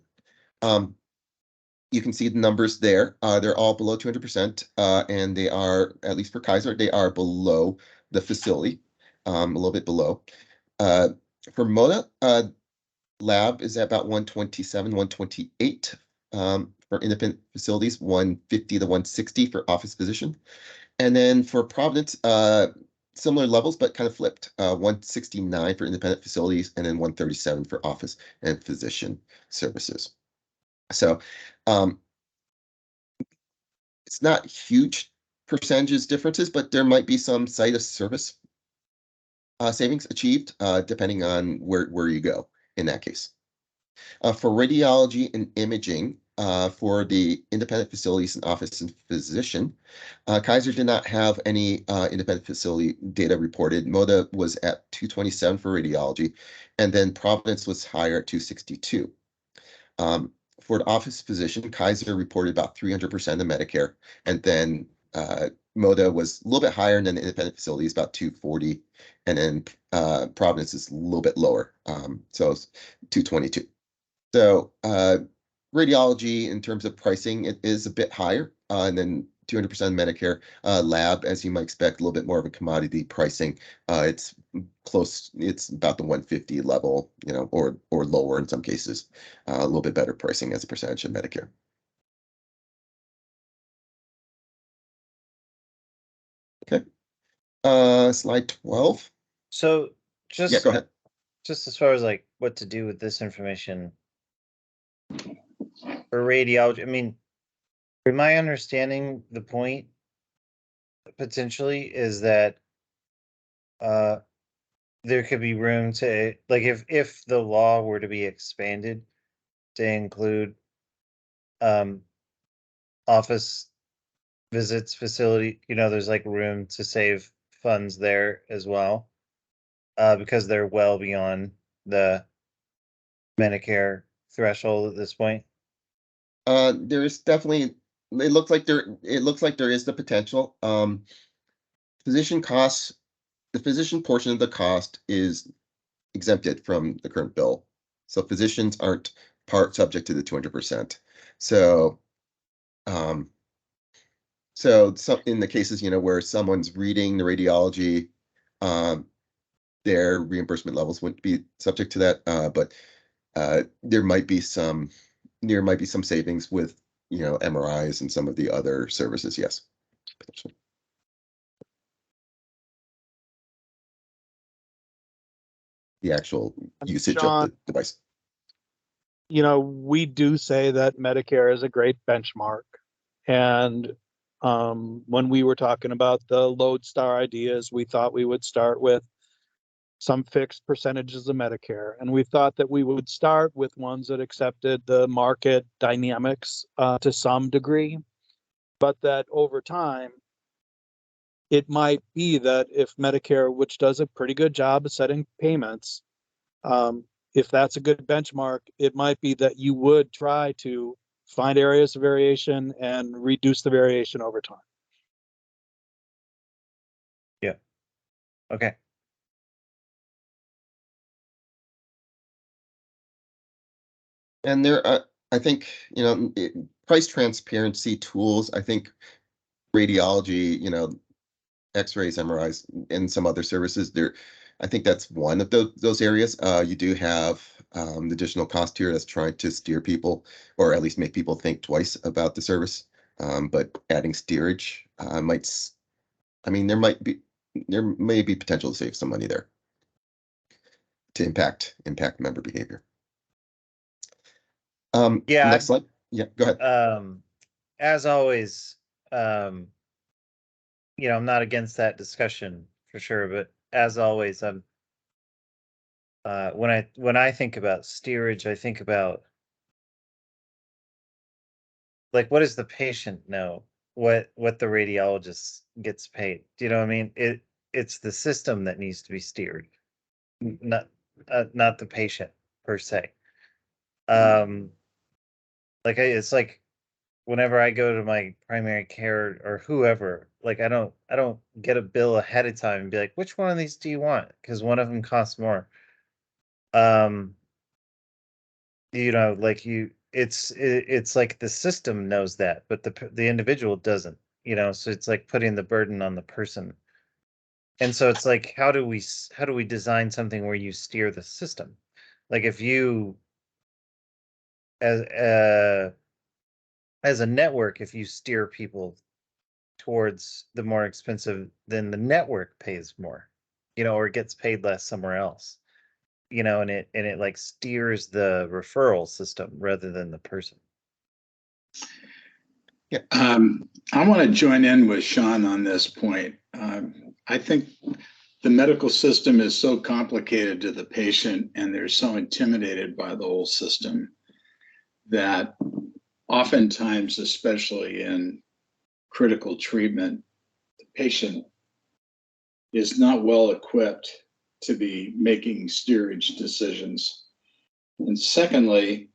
you can see the numbers there. They're all below 200%, and they are, at least for Kaiser, they are below the facility, a little bit below. For MODA, lab is at about 127, 128 for independent facilities, 150 to 160 for office physician. And then for Providence, similar levels, but kind of flipped, 169 for independent facilities, and then 137 for office and physician services. So it's not huge percentages differences, but there might be some site of service savings achieved depending on where you go in that case. For radiology and imaging, for the independent facilities and office and physician, Kaiser did not have any independent facility data reported. MODA was at 227 for radiology, and then Providence was higher at 262. For the office physician, Kaiser reported about 300% of Medicare, and then MODA was a little bit higher, and then the independent facilities about 240, and then Providence is a little bit lower, so it's 222. So radiology in terms of pricing, it is a bit higher, and then 200% Medicare. Lab, as you might expect, a little bit more of a commodity pricing. It's close, it's about the 150 level, or lower in some cases. A little bit better pricing as a percentage of Medicare. Okay. Slide 12. So Yeah, go ahead. Just as far as like what to do with this information for radiology, I mean, from my understanding, the point potentially is that there could be room to, like, if the law were to be expanded to include office visits, facility, there's like room to save funds there as well, because they're well beyond the Medicare threshold at this point. There is definitely, it looks like there is the potential. Physician costs, the physician portion of the cost is exempted from the current bill. So physicians aren't subject to the 200%. So some in the cases, where someone's reading the radiology, their reimbursement levels wouldn't be subject to that. But there might be some savings with, MRIs and some of the other services. Yes, potentially. The actual usage John, of the device. We do say that Medicare is a great benchmark. And when we were talking about the lodestar ideas, we thought we would start with some fixed percentages of Medicare. And we thought that we would start with ones that accepted the market dynamics to some degree, but that over time, it might be that if Medicare, which does a pretty good job of setting payments, if that's a good benchmark, it might be that you would try to find areas of variation and reduce the variation over time. Yeah. Okay. And there, I think, price transparency tools, I think radiology, X-rays, MRIs, and some other services there. I think that's one of those areas. You do have the additional cost here that's trying to steer people, or at least make people think twice about the service. But adding steerage there may be potential to save some money there to impact member behavior. Yeah. Next slide. Yeah, go ahead. As always, I'm not against that discussion for sure, but as always, when I think about steerage, I think about like what does the patient know? What the radiologist gets paid? Do you know what I mean? It's the system that needs to be steered, not not the patient per se. Um, it's like whenever I go to my primary care or whoever, like I don't get a bill ahead of time and be like, which one of these do you want? Because one of them costs more. Um, like it's like the system knows that, but the individual doesn't. So it's like putting the burden on the person. And so it's like, how do we design something where you steer the system? Like if you as as a network, if you steer people towards the more expensive, then the network pays more, or gets paid less somewhere else, and it like steers the referral system rather than the person. I want to join in with Sean on this point. I think the medical system is so complicated to the patient and they're so intimidated by the whole system that oftentimes, especially in critical treatment, the patient is not well equipped to be making steerage decisions. And secondly,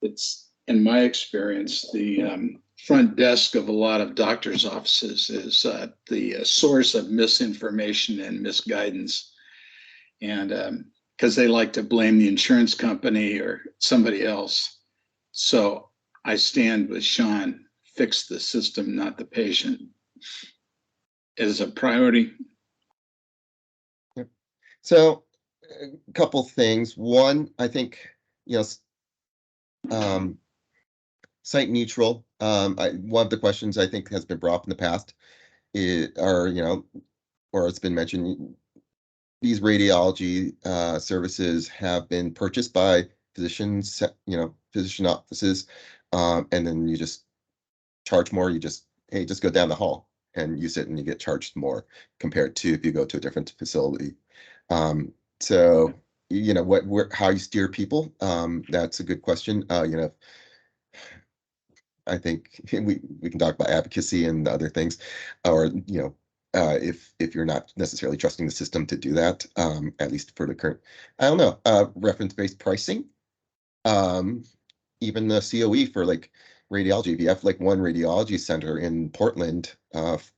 it's in my experience, the front desk of a lot of doctors' offices is the source of misinformation and misguidance. And because they like to blame the insurance company or somebody else. So I stand with Sean, fix the system, not the patient. It is a priority. So a couple things. One, I think, site neutral. One of the questions I think has been brought up in the past or it's been mentioned, these radiology services have been purchased by physicians, physician offices, and then you just charge more. Just go down the hall and use it, and you get charged more compared to if you go to a different facility. So how you steer people, that's a good question. I think we can talk about advocacy and other things, or if you're not necessarily trusting the system to do that, at least for the current, I don't know, reference-based pricing, even the COE for like radiology. If you have like one radiology center in Portland, if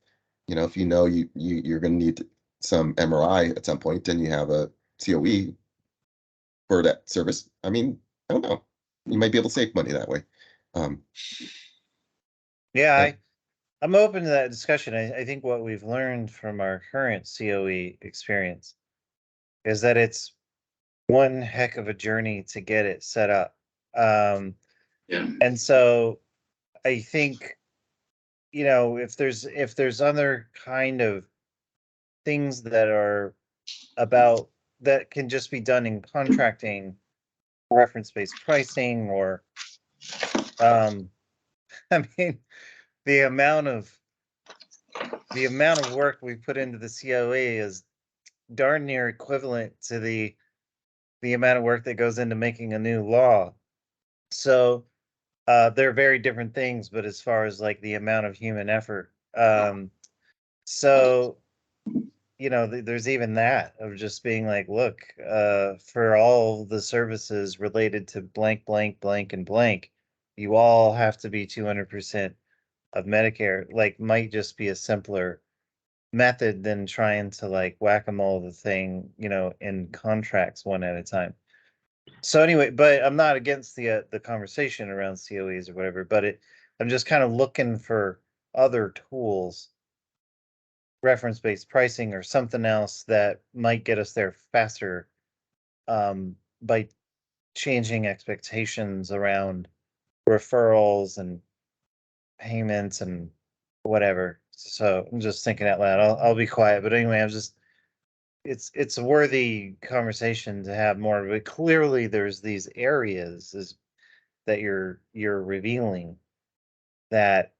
you're going to need some MRI at some point, and you have a COE for that service, I mean, I don't know, you might be able to save money that way. Yeah, I'm open to that discussion. I think what we've learned from our current COE experience is that it's one heck of a journey to get it set up. Yeah. And so I think, if there's other kind of things that are about that can just be done in contracting, reference-based pricing, or I mean, the amount of work we put into the COE is darn near equivalent to the amount of work that goes into making a new law. So they're very different things, but as far as like the amount of human effort, so there's even that of just being like, look, for all the services related to blank, blank, blank, and blank, you all have to be 200% of Medicare. Like, might just be a simpler method than trying to like whack-a-mole the thing, in contracts one at a time. So anyway, but I'm not against the conversation around COEs or whatever, but I'm just kind of looking for other tools, reference-based pricing or something else that might get us there faster, by changing expectations around referrals and payments and whatever. So I'm just thinking out loud. I'll be quiet, but anyway, it's a worthy conversation to have more, but clearly there's these areas that you're revealing that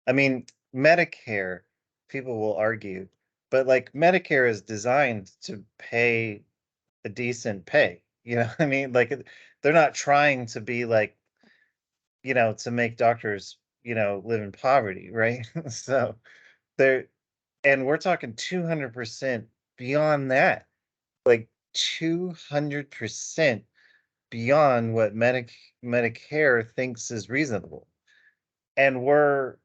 I mean, Medicare, people will argue, but like Medicare is designed to pay a decent pay. You know what I mean? Like they're not trying to be like, to make doctors, live in poverty, right? So they're, and we're talking 200% beyond that, like 200% beyond what Medicare thinks is reasonable. And we're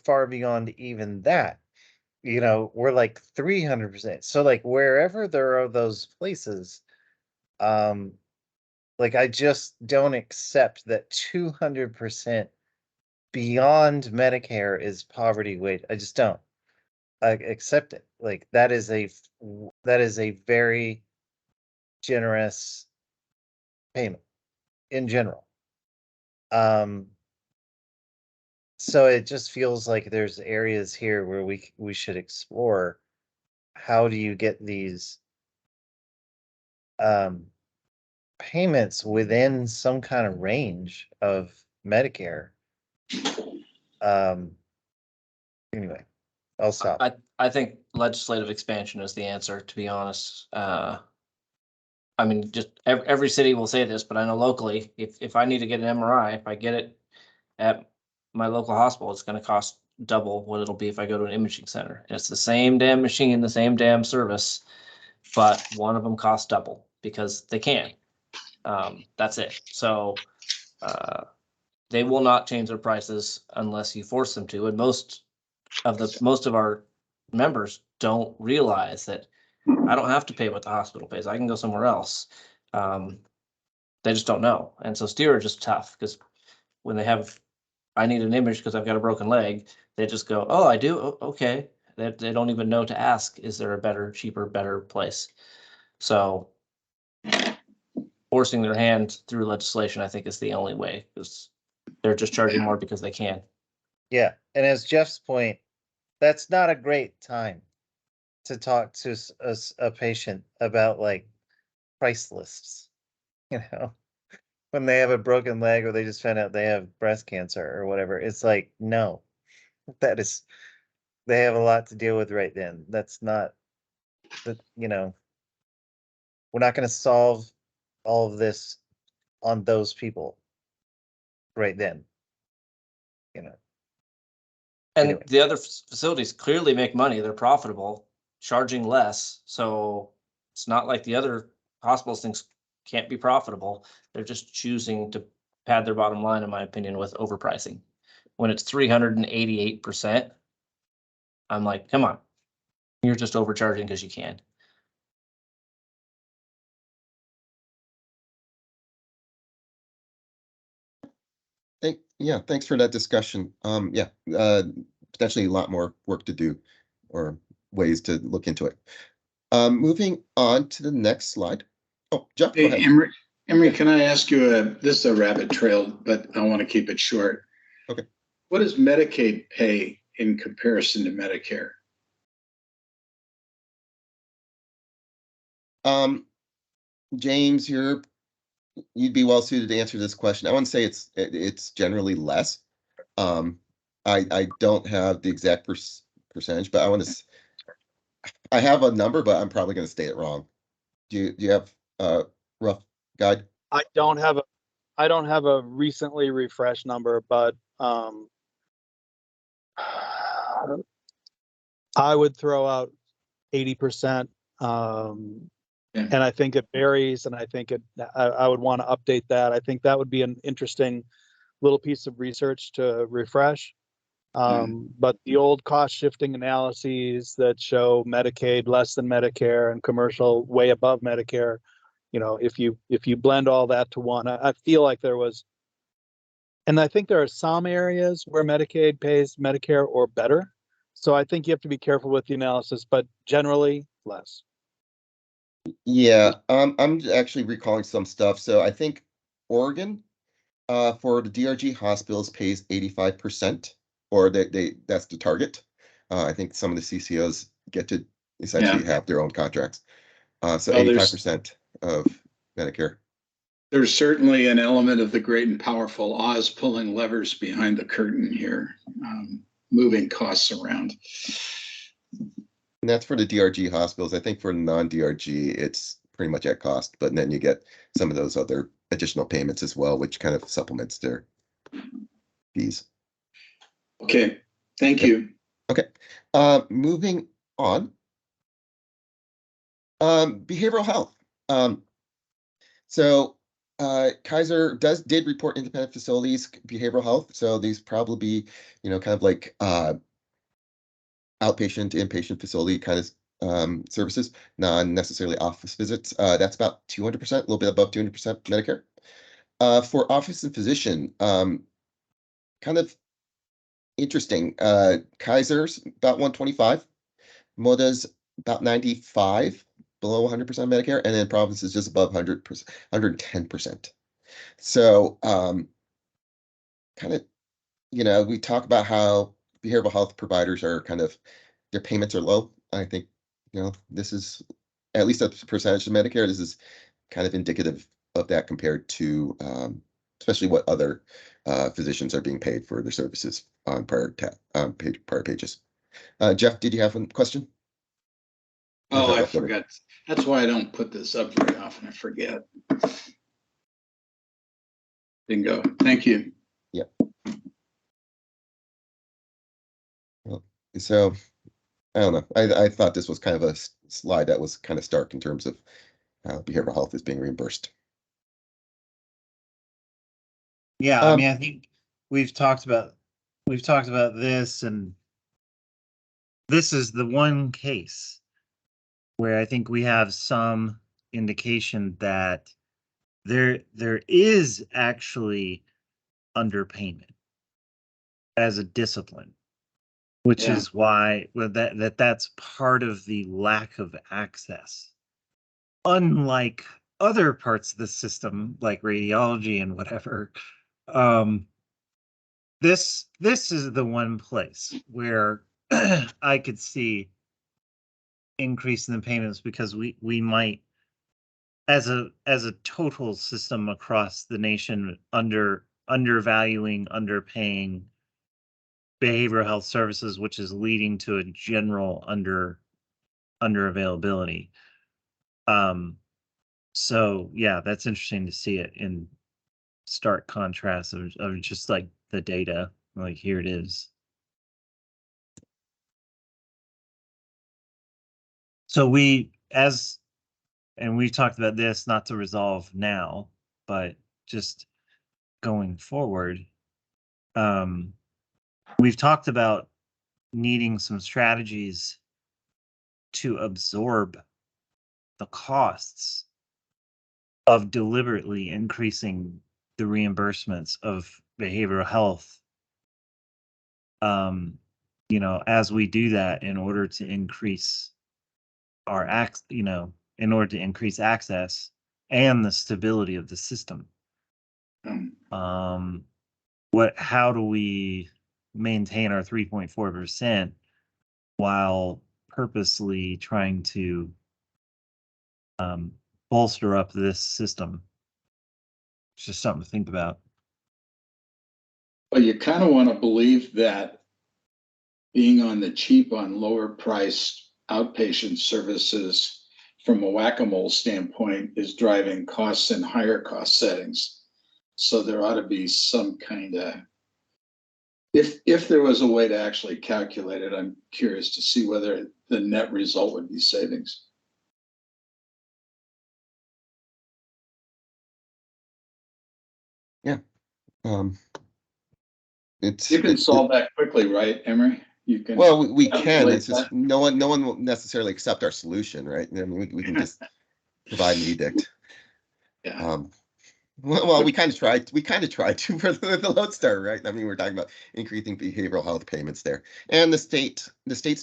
far beyond even that. We're like 300%. So like wherever there are those places, like I just don't accept that 200% beyond Medicare is poverty wage. I just don't. I accept it. Like that is a very generous payment in general. So it just feels like there's areas here where we should explore how do you get these payments within some kind of range of Medicare. Anyway, I'll stop. I think legislative expansion is the answer, to be honest. I mean, just every city will say this, but I know locally, if I need to get an MRI, if I get it at my local hospital, it's going to cost double what it'll be if I go to an imaging center. And it's the same damn machine, the same damn service, but one of them costs double because they can. That's it. So they will not change their prices unless you force them to. And most of our members don't realize that I don't have to pay what the hospital pays. I can go somewhere else. They just don't know. And so steerage is tough because when I need an image because I've got a broken leg, they just go, oh, I do? Oh, okay. They don't even know to ask, is there a better, cheaper, better place? So forcing their hand through legislation, I think, is the only way because they're just charging more because they can. Yeah. And as Jeff's point, that's not a great time to talk to a patient about like price lists, when they have a broken leg or they just found out they have breast cancer or whatever. It's like, no, they have a lot to deal with right then. That's not we're not going to solve all of this on those people right then, And Anyway. the other facilities clearly make money. They're profitable, charging less. So it's not like the other hospitals things can't be profitable. They're just choosing to pad their bottom line, in my opinion, with overpricing. When it's 388%, I'm like, come on, you're just overcharging because you can. Thanks for that discussion. Potentially a lot more work to do or ways to look into it. Moving on to the next slide. Oh, Jeff, go Hey, ahead. Emery, can I ask you this is a rabbit trail, but I want to keep it short. Okay. What does Medicaid pay in comparison to Medicare? James, you'd be well suited to answer this question. I wouldn't say it's generally less. I don't have the exact percentage, but I have a number, but I'm probably going to state it wrong. Do you have a rough guide? I don't have a recently refreshed number, but I would throw out 80%. And I think it varies, and I think I would want to update that. I think that would be an interesting little piece of research to refresh. But the old cost shifting analyses that show Medicaid less than Medicare and commercial way above Medicare, if you blend all that to one, I feel like there was, and I think there are some areas where Medicaid pays Medicare or better. So I think you have to be careful with the analysis, but generally less. Yeah, I'm actually recalling some stuff. So I think Oregon, for the DRG hospitals pays 85%, or that's the target. I think some of the CCOs get to essentially have their own contracts. So 85% of Medicare. There's certainly an element of the great and powerful Oz pulling levers behind the curtain here, moving costs around. And that's for the DRG hospitals. I think for non-DRG, it's pretty much at cost, but then you get some of those other additional payments as well, which kind of supplements their fees. Okay, thank you. Okay, moving on. Behavioral health. So Kaiser did report independent facilities behavioral health. So these probably be, kind of like outpatient, inpatient facility kind of services, not necessarily office visits. That's about 200%, a little bit above 200% Medicare. For office and physician, kind of interesting. Kaiser's about 125, Moda's about 95, below 100% Medicare, and then Providence is just above 100%, 110%. So kind of, we talk about how behavioral health providers are kind of, their payments are low. I think, this is, at least a percentage of Medicare, this is kind of indicative of that compared to especially what other physicians are being paid for their services on prior pages. Jeff, did you have a question? Oh, I forgot. That's why I don't put this up very often. I forget. Bingo. Thank you. Yeah. Well, so I don't know. I thought this was kind of a slide that was kind of stark in terms of how behavioral health is being reimbursed. Yeah, I mean, I think we've talked about this, and this is the one case where I think we have some indication that there is actually underpayment as a discipline, which is why that's part of the lack of access. Unlike other parts of the system, like radiology and whatever, this is the one place where I could see increasing the payments, because we might, as a total system across the nation, undervaluing, underpaying behavioral health services, which is leading to a general under availability. So yeah, that's interesting to see it in stark contrast of just like the data, like here it is. So we've talked about this, not to resolve now, but just going forward, we've talked about needing some strategies to absorb the costs of deliberately increasing the reimbursements of behavioral health. As we do that, in order to increase our in order to increase access and the stability of the system. How do we maintain our 3.4% while purposely trying to bolster up this system? It's just something to think about. Well, you kind of want to believe that being on the cheap on lower priced outpatient services from a whack-a-mole standpoint is driving costs in higher cost settings. So there ought to be some kind of, if there was a way to actually calculate it, I'm curious to see whether the net result would be savings. Yeah. You can solve that quickly, right, Emery? You can. Well, we can. It's just no one will necessarily accept our solution, right? I mean, we can just provide an edict. Yeah. Well, we kind of tried. We kind of tried to for the Lodestar, right? I mean, we're talking about increasing behavioral health payments there, and the state's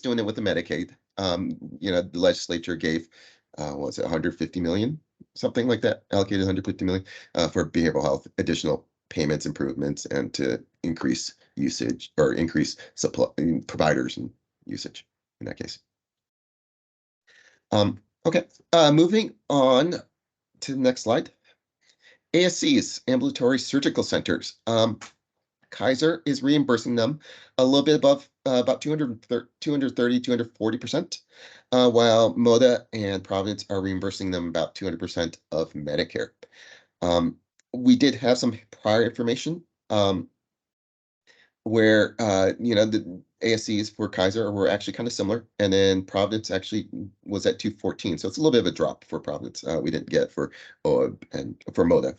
doing it with the Medicaid. The legislature gave, what was it, 150 million, something like that, allocated 150 million for behavioral health additional payments improvements, and to increase usage or increase supply providers and usage in that case. Okay, moving on to the next slide. ASCs, ambulatory surgical centers. Kaiser is reimbursing them a little bit above about 230, 240%, while MODA and Providence are reimbursing them about 200% of Medicare. We did have some prior information where the ASCs for Kaiser were actually kind of similar, and then Providence actually was at 214, so it's a little bit of a drop for Providence. We didn't get for OAB and for MODA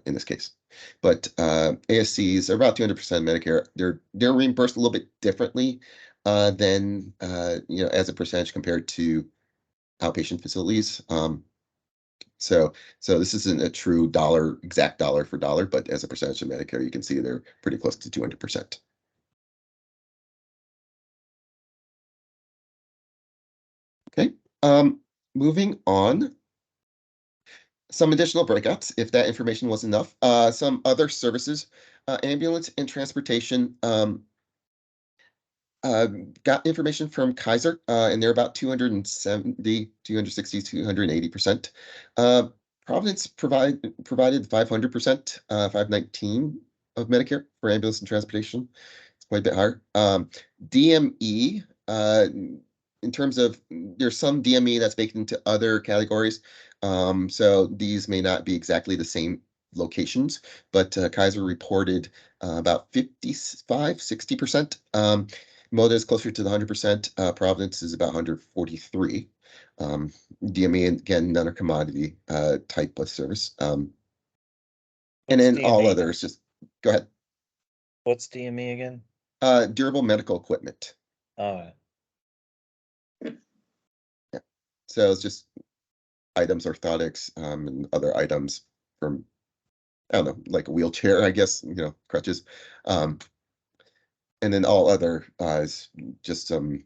in this case, but ASCs are about 200% Medicare. They're reimbursed a little bit differently than as a percentage compared to outpatient facilities. So this isn't a true exact dollar for dollar, but as a percentage of Medicare, you can see they're pretty close to 200%. Okay, moving on. Some additional breakouts, if that information was enough. Some other services, ambulance and transportation, got information from Kaiser, and they're about 270, 260, 280%. Providence provided 500%, 519 of Medicare for ambulance and transportation. It's quite a bit higher. DME, in terms of, there's some DME that's baked into other categories. So these may not be exactly the same locations, but Kaiser reported about 55, 60%. MODA is closer to the 100%. Providence is about 143. DME, again, another commodity type of service. And then all DME? others, just go ahead. What's DME again? Durable medical equipment. Oh, So it's just items, orthotics, and other items from, I don't know, like a wheelchair, I guess, crutches. And then all other is just some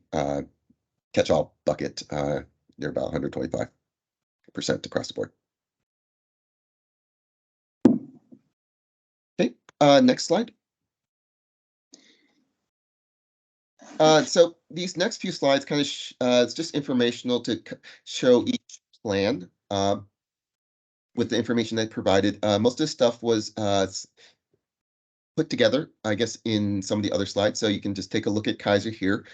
catch-all bucket. They're about 125% across the board. Okay, next slide. So these next few slides kind of it's just informational to show each plan with the information they provided. Most of this stuff was put together, I guess, in some of the other slides. So you can just take a look at Kaiser here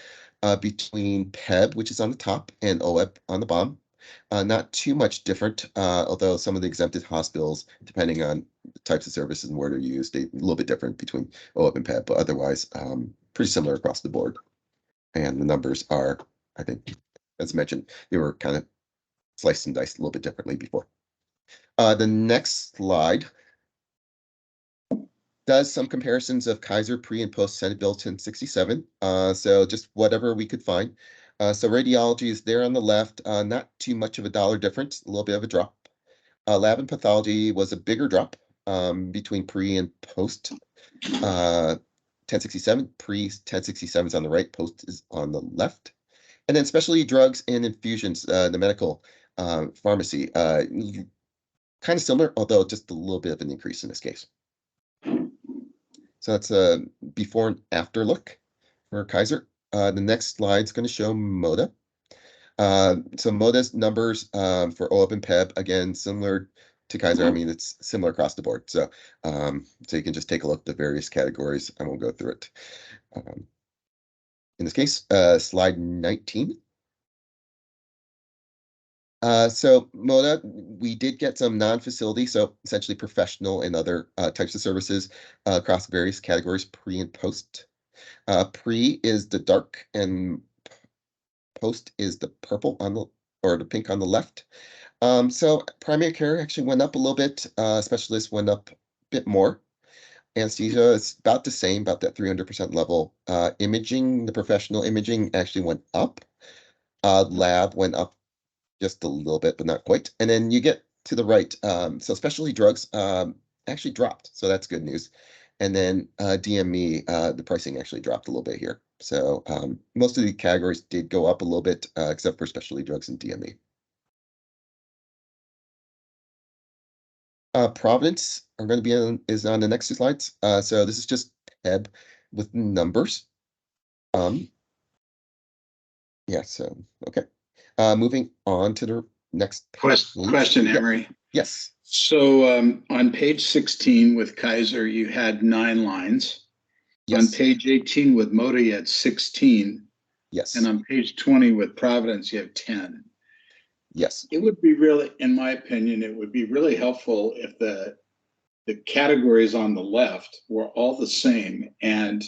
between PEB, which is on the top, and OEB on the bottom. Not too much different, although some of the exempted hospitals, depending on the types of services and where they're used, a little bit different between OEB and PEB, but otherwise pretty similar across the board. And the numbers are, I think, as mentioned, they were kind of sliced and diced a little bit differently before. The next slide does some comparisons of Kaiser pre and post Senate Bill 1067. So just whatever we could find. So radiology is there on the left, not too much of a dollar difference, a little bit of a drop. Lab and pathology was a bigger drop between pre and post 1067. Pre 1067 is on the right, post is on the left. And then specialty drugs and infusions, the medical pharmacy, kind of similar, although just a little bit of an increase in this case. So that's a before and after look for Kaiser. The next slide is going to show MODA. So MODA's numbers for OEB and PEB, again, similar to Kaiser. I mean, it's similar across the board. So you can just take a look at the various categories. I won't go through it. In this case, slide 19. So MODA, we did get some non-facility, so essentially professional and other types of services across various categories, pre and post. Pre is the dark and post is the purple on the, or the pink on the left. So primary care actually went up a little bit. Specialists went up a bit more. Anesthesia is about the same, about that 300% level. Imaging, the professional imaging actually went up. Lab went up just a little bit, but not quite. And then you get to the right. So specialty drugs actually dropped. So that's good news. And then DME, the pricing actually dropped a little bit here. So most of the categories did go up a little bit, except for specialty drugs and DME. Providence are going to be is on the next two slides. So this is just PEB with numbers. Yeah, so okay. Moving on to the next question, Yeah. Emery. Yes, So on page 16 with Kaiser, you had 9 lines. On yes, page 18 with Moda, you had 16. yes, And on page 20 with Providence, you have 10. yes. It would be really, in my opinion, it would be really helpful if the categories on the left were all the same, and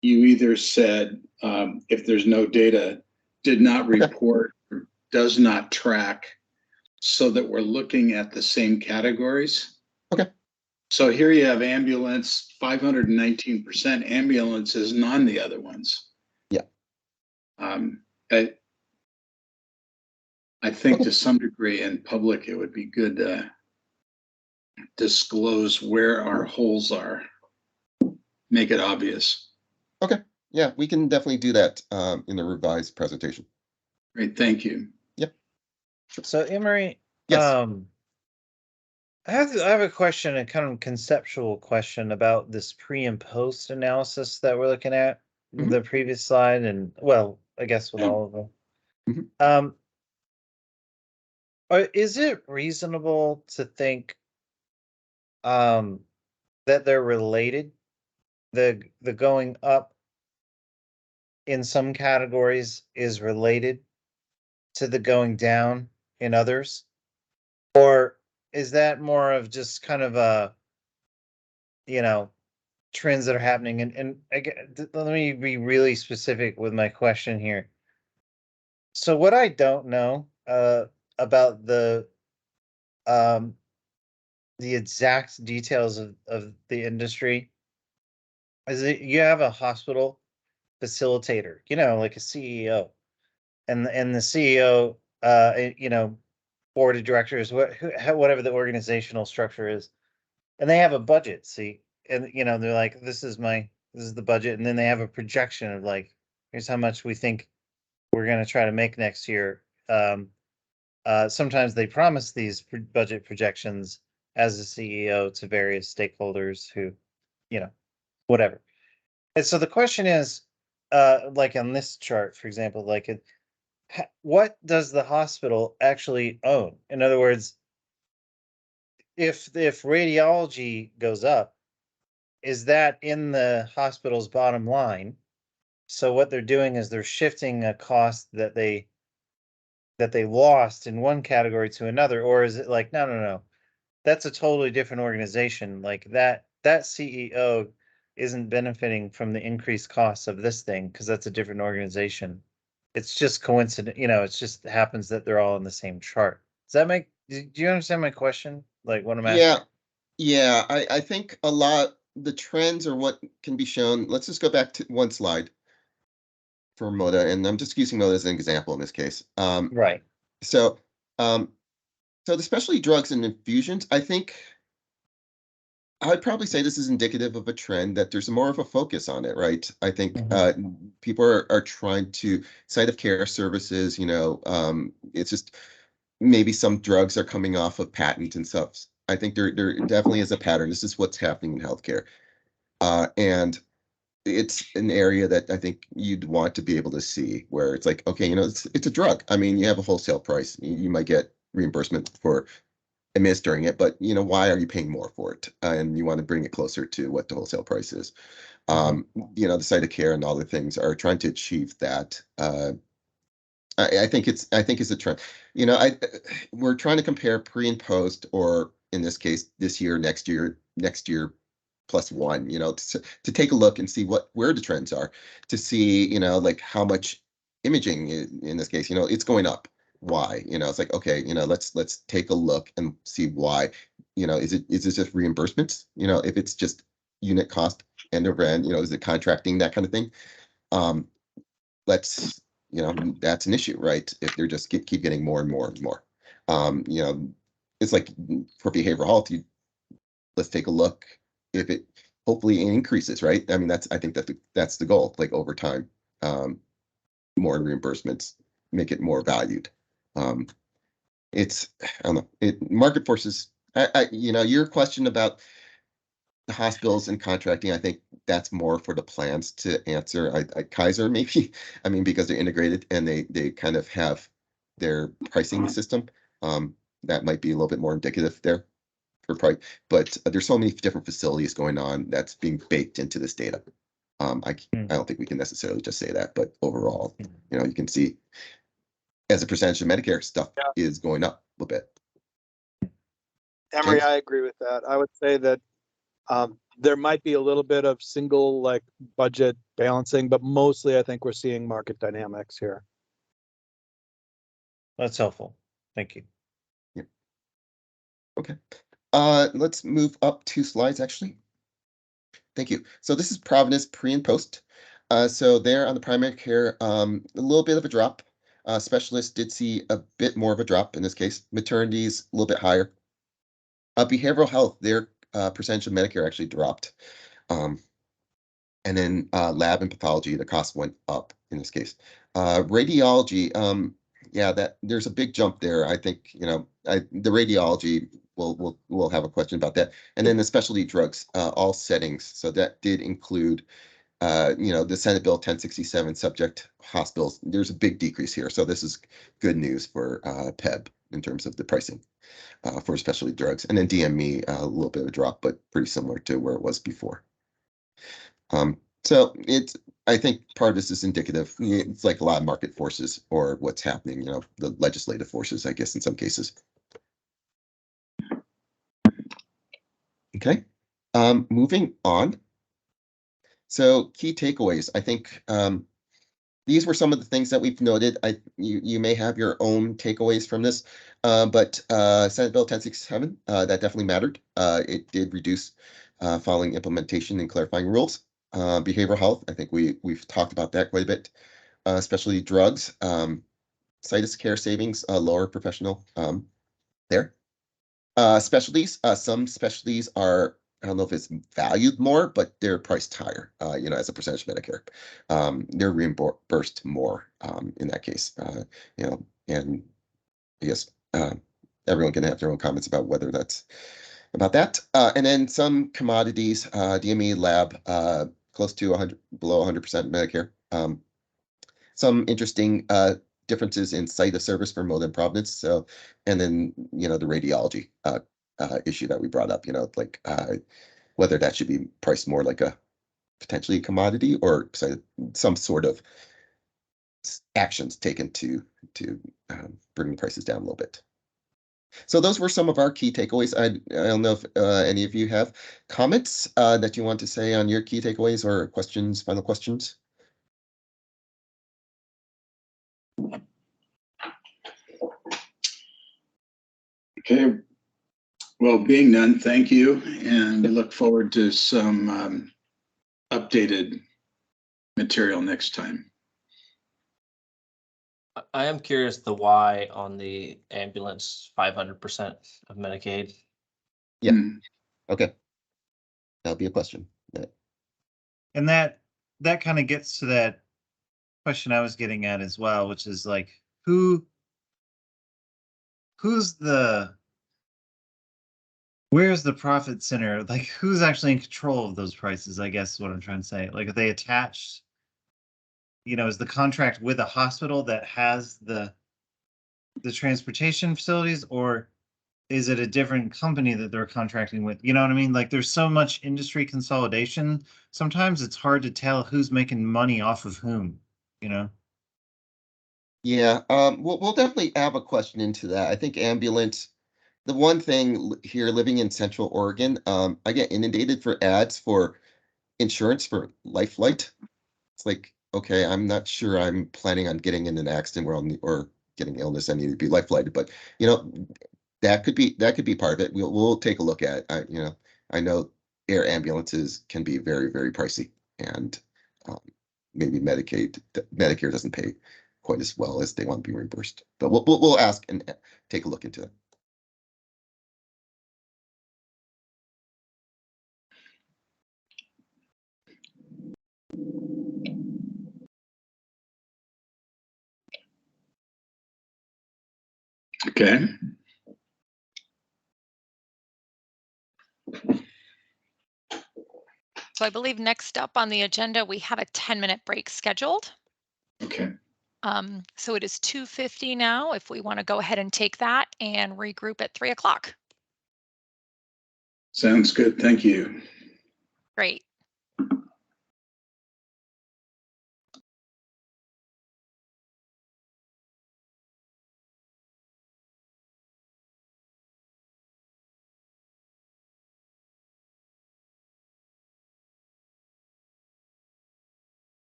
you either said, if there's no data, did not Okay. report or does not track, so that we're looking at the same categories. Okay. So here you have ambulance, 519%. Ambulance is none the other ones. Yeah. I think Okay. to some degree in public, it would be good to disclose where our holes are. Make it obvious. Yeah, we can definitely do that in the revised presentation. Great, thank you. So Emery, Yes. I have a question, a kind of conceptual question about this pre and post analysis that we're looking at, Mhm. the previous slide, and well, I guess with all of them. Mhm. Is it reasonable to think that they're related? The going up in some categories is related to the going down in others? Or is that more of just kind of a, trends that are happening? And again, let me be really specific with my question here. So what I don't know about the exact details of the industry is that you have a hospital facilitator, like a CEO, and the CEO, board of directors, whatever the organizational structure is, and they have a budget. See, and they're like, this is the budget, and then they have a projection of like, here's how much we think we're going to try to make next year. Sometimes they promise these budget projections as a CEO to various stakeholders who, whatever. And so the question is, like on this chart, for example, like what does the hospital actually own? In other words, if radiology goes up, is that in the hospital's bottom line? So what they're doing is they're shifting a cost that they lost in one category to another, or is it like, no, that's a totally different organization. Like that CEO isn't benefiting from the increased costs of this thing because that's a different organization. It's just coincident, it just happens that they're all in the same chart. Does that make, do you understand my question? Like what I'm asking? Yeah, yeah. I think a lot the trends are what can be shown. Let's just go back to one slide for Moda, and I'm just using Moda as an example in this case. Right. So, so the specialty drugs and infusions, I think I'd probably say this is indicative of a trend that there's more of a focus on it, right? I think people are trying to site of care services, it's just maybe some drugs are coming off of patent and stuff. I think there definitely is a pattern. This is what's happening in healthcare. And it's an area that I think you'd want to be able to see where it's like, okay, it's a drug. I mean, you have a wholesale price. You might get reimbursement for administering it, but why are you paying more for it? And you want to bring it closer to what the wholesale price is. The site of care and all the things are trying to achieve that. I think it's a trend. We're trying to compare pre and post, or in this case, this year, next year plus one, to take a look and see where the trends are, to see, like how much imaging in this case, it's going up. Why? It's like, okay, let's take a look and see why. Is this just reimbursements? If it's just unit cost end over end, is it contracting, that kind of thing? Let's, that's an issue, right? If they're just keep getting more and more and more. It's like for behavioral health, let's take a look if it hopefully increases, right? I mean, I think that's the goal, like over time, more reimbursements, make it more valued. I don't know, market forces, your question about the hospitals and contracting, I think that's more for the plans to answer. Kaiser maybe, I mean, because they're integrated and they kind of have their pricing system. that might be a little bit more indicative there for price. But there's so many different facilities going on that's being baked into this data. I don't think we can necessarily just say that, but overall, you know, you can see as a percentage of Medicare, stuff is going up a little bit. Emery, James? I agree with that. I would say that there might be a little bit of single like budget balancing, but mostly I think we're seeing market dynamics here. That's helpful. Thank you. Okay. Let's move up 2 slides, actually. Thank you. So this is Providence pre and post. So there on the primary care, a little bit of a drop. Specialists did see a bit more of a drop in this case. Maternities a little bit higher. Behavioral health, their percentage of Medicare actually dropped. And then lab and pathology, the cost went up in this case. Radiology, yeah, that there's a big jump there. I think, you know, the radiology, we'll have a question about that. And then the specialty drugs, all settings. So that did include, you know, the Senate Bill 1067 subject hospitals. There's a big decrease here. So this is good news for PEB in terms of the pricing for specialty drugs. And then DME, a little bit of a drop, but pretty similar to where it was before. So I think part of this is indicative. It's like a lot of market forces or what's happening, you know, the legislative forces, I guess, in some cases. Okay, moving on. So key takeaways. I think these were some of the things that we've noted. You may have your own takeaways from this, but Senate Bill 1067, that definitely mattered. It did reduce following implementation and clarifying rules. Behavioral health, I think we've talked about that quite a bit, especially drugs. Situs care savings, lower professional there. Specialties, some specialties are, I don't know if it's valued more, but they're priced higher, you know, as a percentage of Medicare. They're reimbursed more in that case, you know, and I guess everyone can have their own comments about whether that's about that. And then some commodities, DME lab, close to 100, below 100% Medicare. Some interesting differences in site of service for Mode and Providence. So, and then, you know, the radiology issue that we brought up, you know, like whether that should be priced more like a potentially a commodity or some sort of actions taken to bring the prices down a little bit. So those were some of our key takeaways. I don't know if any of you have comments that you want to say on your key takeaways or questions, final questions. Okay. Well, being none, thank you. And we look forward to some updated material next time. I am curious the why on the ambulance 500% of Medicaid. Yeah. Mm. Okay. That'll be a question. And that kind of gets to that question I was getting at as well, which is like, where's the profit center? Like, who's actually in control of those prices? I guess is what I'm trying to say. Like, are they attached? You know, is the contract with a hospital that has the transportation facilities, or is it a different company that they're contracting with? You know what I mean? Like, there's so much industry consolidation. Sometimes it's hard to tell who's making money off of whom, you know? Yeah, we'll definitely have a question into that. I think ambulance, the one thing here living in Central Oregon, I get inundated for ads for insurance for life flight. It's like, okay, I'm not sure I'm planning on getting in an accident or getting illness. I need to be life flighted, but you know, that could be part of it. We'll take a look at it. You know, I know air ambulances can be very, very pricey, and maybe Medicare doesn't pay quite as well as they want to be reimbursed. But we'll ask and take a look into it. Okay. So I believe next up on the agenda, we have a 10-minute break scheduled. Okay. So it is 2:50 now, if we want to go ahead and take that and regroup at 3 o'clock. Sounds good. Thank you. Great.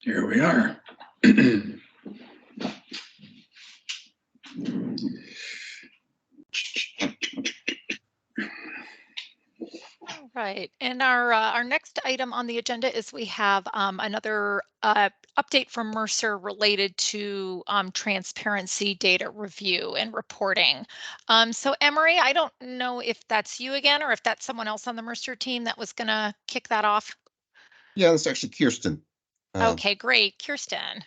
Here we are. All right, and our next item on the agenda is we have another update from Mercer related to transparency data review and reporting. So Emery, I don't know if that's you again or if that's someone else on the Mercer team that was going to kick that off. Yeah, that's actually Kirsten. Okay, great. Kirsten.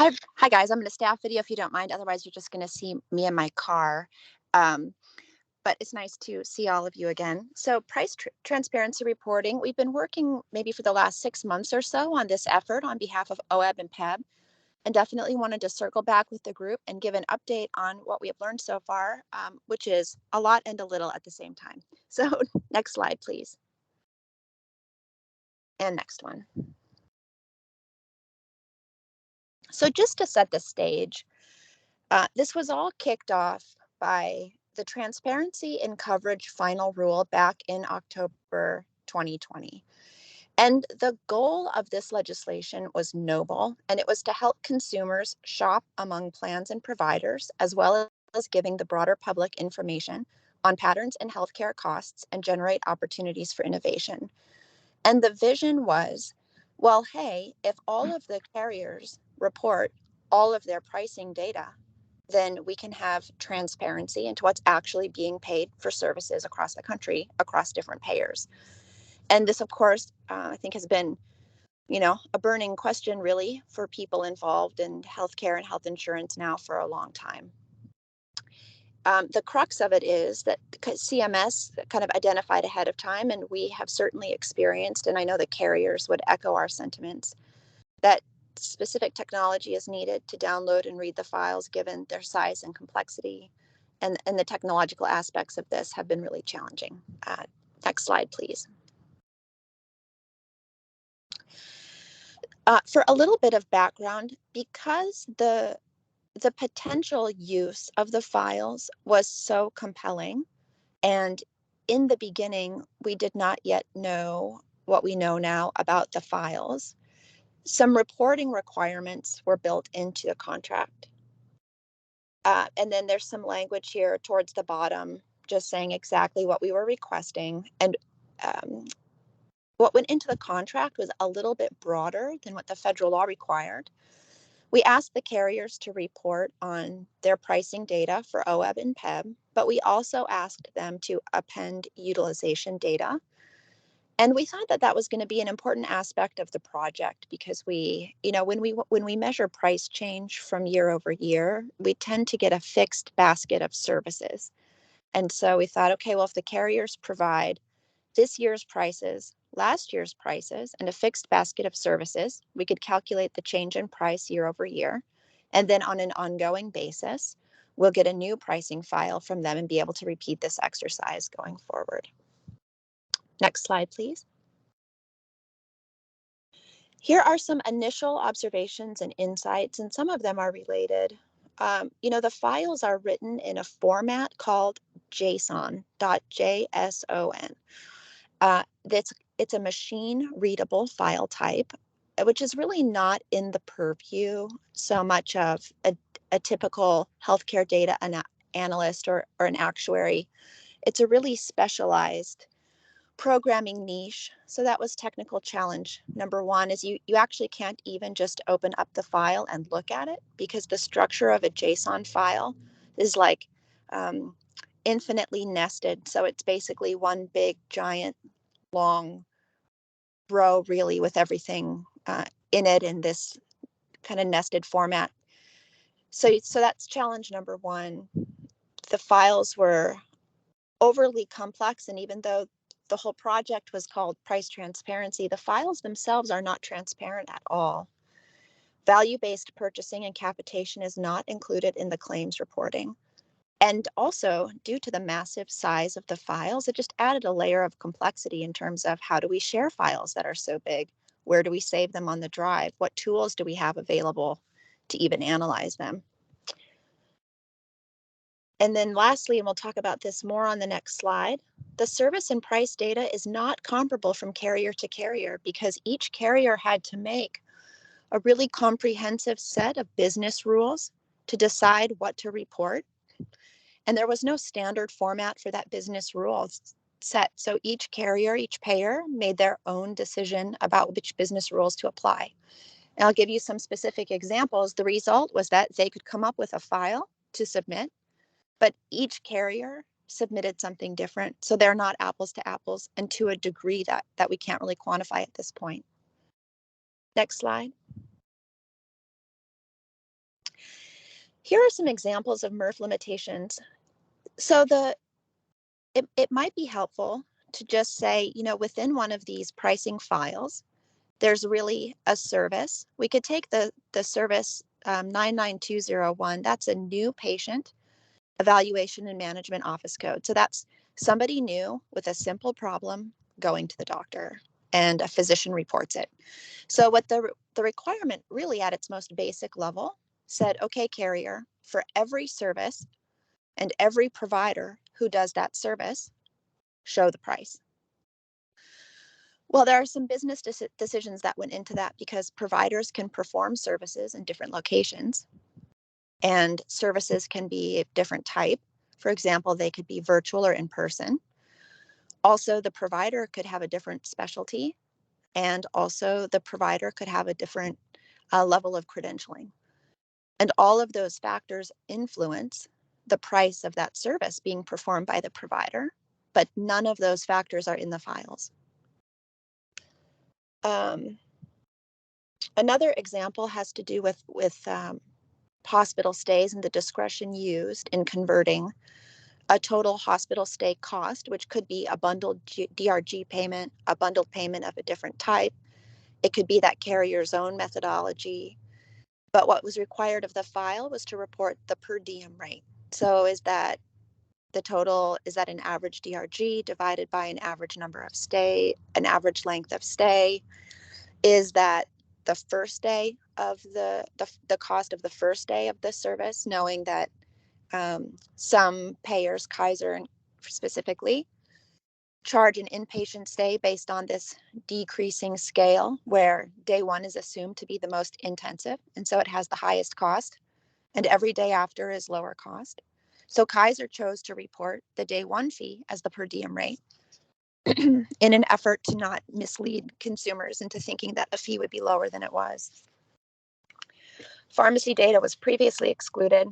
Hi guys, I'm going to staff video if you don't mind. Otherwise, you're just going to see me in my car. But it's nice to see all of you again. So price transparency reporting, we've been working maybe for the last 6 months or so on this effort on behalf of OEB and PEB, and definitely wanted to circle back with the group and give an update on what we have learned so far, which is a lot and a little at the same time. So next slide, please. And next one. So just to set the stage, this was all kicked off by the Transparency in Coverage final rule back in October 2020. And the goal of this legislation was noble, and it was to help consumers shop among plans and providers, as well as giving the broader public information on patterns in healthcare costs and generate opportunities for innovation. And the vision was, well, hey, if all of the carriers report all of their pricing data, then we can have transparency into what's actually being paid for services across the country, across different payers. And this, of course, I think has been, a burning question really for people involved in healthcare and health insurance now for a long time. The crux of it is that CMS kind of identified ahead of time, and we have certainly experienced, and I know the carriers would echo our sentiments, that specific technology is needed to download and read the files given their size and complexity, and the technological aspects of this have been really challenging. Next slide, please. For a little bit of background, because the potential use of the files was so compelling, and in the beginning, we did not yet know what we know now about the files, some reporting requirements were built into the contract. And then there's some language here towards the bottom, just saying exactly what we were requesting. And what went into the contract was a little bit broader than what the federal law required. We asked the carriers to report on their pricing data for OEB and PEB, but we also asked them to append utilization data. And we thought that that was going to be an important aspect of the project because we, when we measure price change from year over year, we tend to get a fixed basket of services. And so we thought, okay, well, if the carriers provide this year's prices, last year's prices, and a fixed basket of services, we could calculate the change in price year over year. And then on an ongoing basis, we'll get a new pricing file from them and be able to repeat this exercise going forward. Next slide, please. Here are some initial observations and insights, and some of them are related. The files are written in a format called JSON. It's a machine readable file type, which is really not in the purview so much of a typical healthcare data analyst or an actuary. It's a really specialized programming niche. So that was technical challenge. Number one is you actually can't even just open up the file and look at it because the structure of a JSON file is like infinitely nested. So it's basically one big giant long row really with everything in it in this kind of nested format. So that's challenge number one. The files were overly complex, and even though the whole project was called price transparency, the files themselves are not transparent at all. Value-based purchasing and capitation is not included in the claims reporting. And also, due to the massive size of the files, it just added a layer of complexity in terms of how do we share files that are so big? Where do we save them on the drive? What tools do we have available to even analyze them? And then lastly, and we'll talk about this more on the next slide, the service and price data is not comparable from carrier to carrier because each carrier had to make a really comprehensive set of business rules to decide what to report. And there was no standard format for that business rules set. So each carrier, each payer made their own decision about which business rules to apply. And I'll give you some specific examples. The result was that they could come up with a file to submit, but each carrier submitted something different. So they're not apples to apples, and to a degree that we can't really quantify at this point. Next slide. Here are some examples of MRF limitations. So it might be helpful to just say, within one of these pricing files, there's really a service. We could take the service 99201. That's a new patient evaluation and management office code. So that's somebody new with a simple problem going to the doctor, and a physician reports it. So what the requirement really at its most basic level said, okay, carrier, for every service and every provider who does that service, show the price. Well, there are some business decisions that went into that, because providers can perform services in different locations, and services can be a different type. For example, they could be virtual or in person. Also, the provider could have a different specialty, and also the provider could have a different level of credentialing. And all of those factors influence the price of that service being performed by the provider, but none of those factors are in the files. Another example has to do with hospital stays and the discretion used in converting a total hospital stay cost, which could be a bundled DRG payment, a bundled payment of a different type. It could be that carrier's own methodology. But what was required of the file was to report the per diem rate. So is that the total, is that an average DRG divided by an average number of stay, an average length of stay? Is that the first day of the cost of the first day of the service, knowing that some payers, Kaiser specifically, charge an inpatient stay based on this decreasing scale, where day one is assumed to be the most intensive, and so it has the highest cost, and every day after is lower cost. So Kaiser chose to report the day one fee as the per diem rate in an effort to not mislead consumers into thinking that the fee would be lower than it was. Pharmacy data was previously excluded,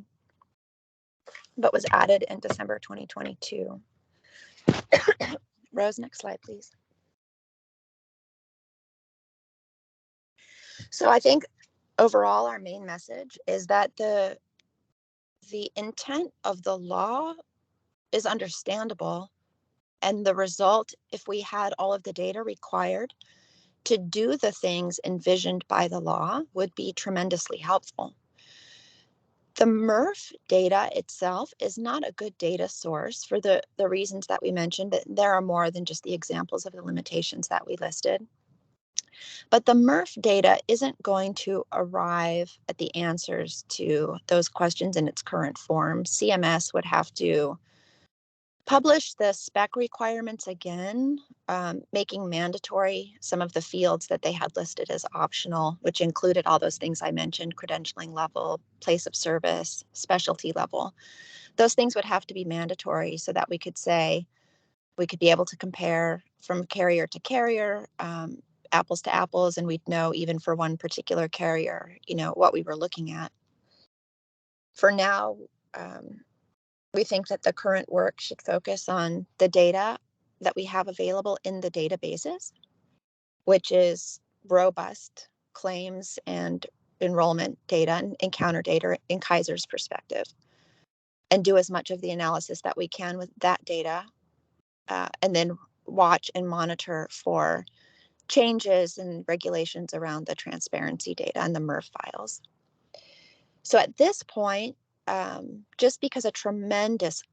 but was added in December 2022. Rose, next slide, please. So I think overall our main message is that the intent of the law is understandable, and the result, if we had all of the data required to do the things envisioned by the law, would be tremendously helpful. The MRF data itself is not a good data source for the reasons that we mentioned, that there are more than just the examples of the limitations that we listed. But the MRF data isn't going to arrive at the answers to those questions in its current form. CMS would have to publish the spec requirements again, making mandatory some of the fields that they had listed as optional, which included all those things I mentioned: credentialing level, place of service, specialty level. Those things would have to be mandatory so that we could say, we could be able to compare from carrier to carrier, apples to apples, and we'd know even for one particular carrier, what we were looking at. For now, we think that the current work should focus on the data that we have available in the databases, which is robust claims and enrollment data and encounter data in Kaiser's perspective, and do as much of the analysis that we can with that data, and then watch and monitor for changes and regulations around the transparency data and the MRF files. So at this point, just because a tremendous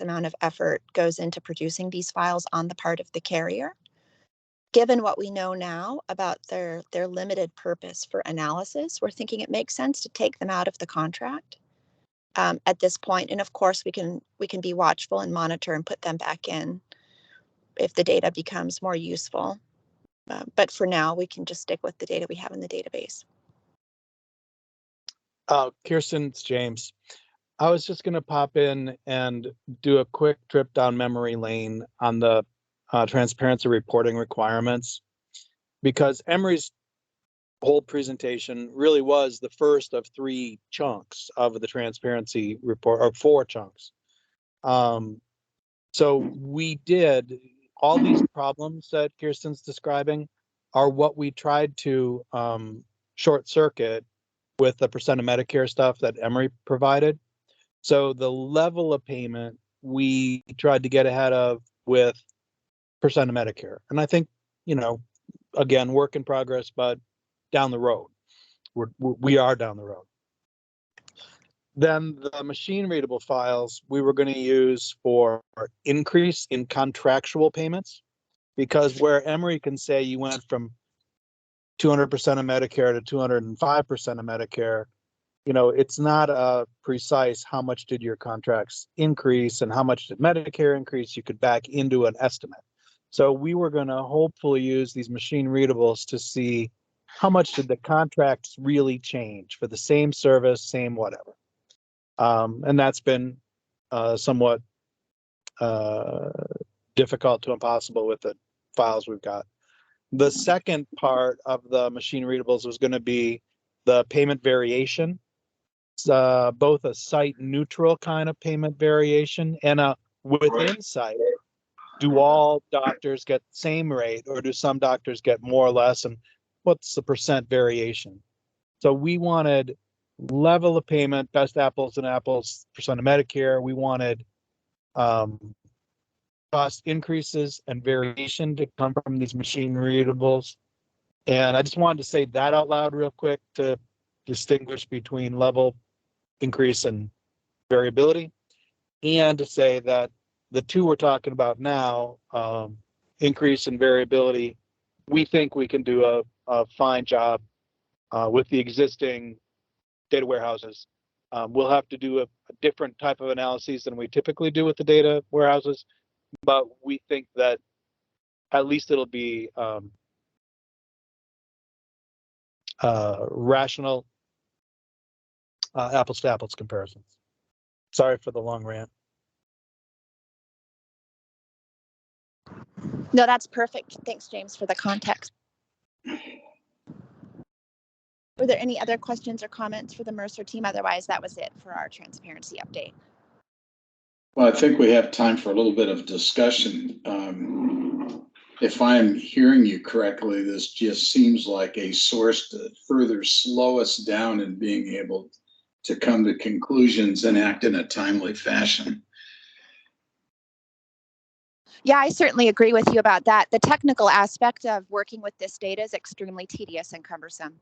amount of effort goes into producing these files on the part of the carrier, given what we know now about their limited purpose for analysis, we're thinking it makes sense to take them out of the contract at this point. And of course, we can be watchful and monitor and put them back in if the data becomes more useful. But for now, we can just stick with the data we have in the database. Kirsten, it's James. I was just going to pop in and do a quick trip down memory lane on the transparency reporting requirements, because Emery's whole presentation really was the first of 3 chunks of the transparency report, or 4 chunks. So we did all these problems that Kirsten's describing are what we tried to short circuit with the percent of Medicare stuff that Emory provided. So the level of payment we tried to get ahead of with percent of Medicare. And I think, you know, again, work in progress, but down the road. We are down the road. Then the machine readable files we were going to use for increase in contractual payments, because where Emory can say you went from 200% of Medicare to 205% of Medicare, you know, it's not a precise how much did your contracts increase and how much did Medicare increase. You could back into an estimate. So we were going to hopefully use these machine readables to see how much did the contracts really change for the same service, same whatever. And that's been somewhat difficult to impossible with the files we've got. The second part of the machine readables was going to be the payment variation. It's both a site neutral kind of payment variation and a within site. Do all doctors get the same rate, or do some doctors get more or less, and what's the percent variation? So we wanted level of payment, best apples and apples, percent of Medicare. We wanted cost increases and variation to come from these machine readables. And I just wanted to say that out loud real quick to distinguish between level increase and variability, and to say that the 2 we're talking about now, increase and variability, we think we can do a fine job with the existing data warehouses. We'll have to do a different type of analyses than we typically do with the data warehouses, but we think that at least it'll be rational apples to apples comparisons. Sorry for the long rant. No, that's perfect. Thanks, James, for the context. Were there any other questions or comments for the Mercer team? Otherwise, that was it for our transparency update. Well, I think we have time for a little bit of discussion. If I'm hearing you correctly, this just seems like a source to further slow us down in being able to come to conclusions and act in a timely fashion. Yeah, I certainly agree with you about that. The technical aspect of working with this data is extremely tedious and cumbersome.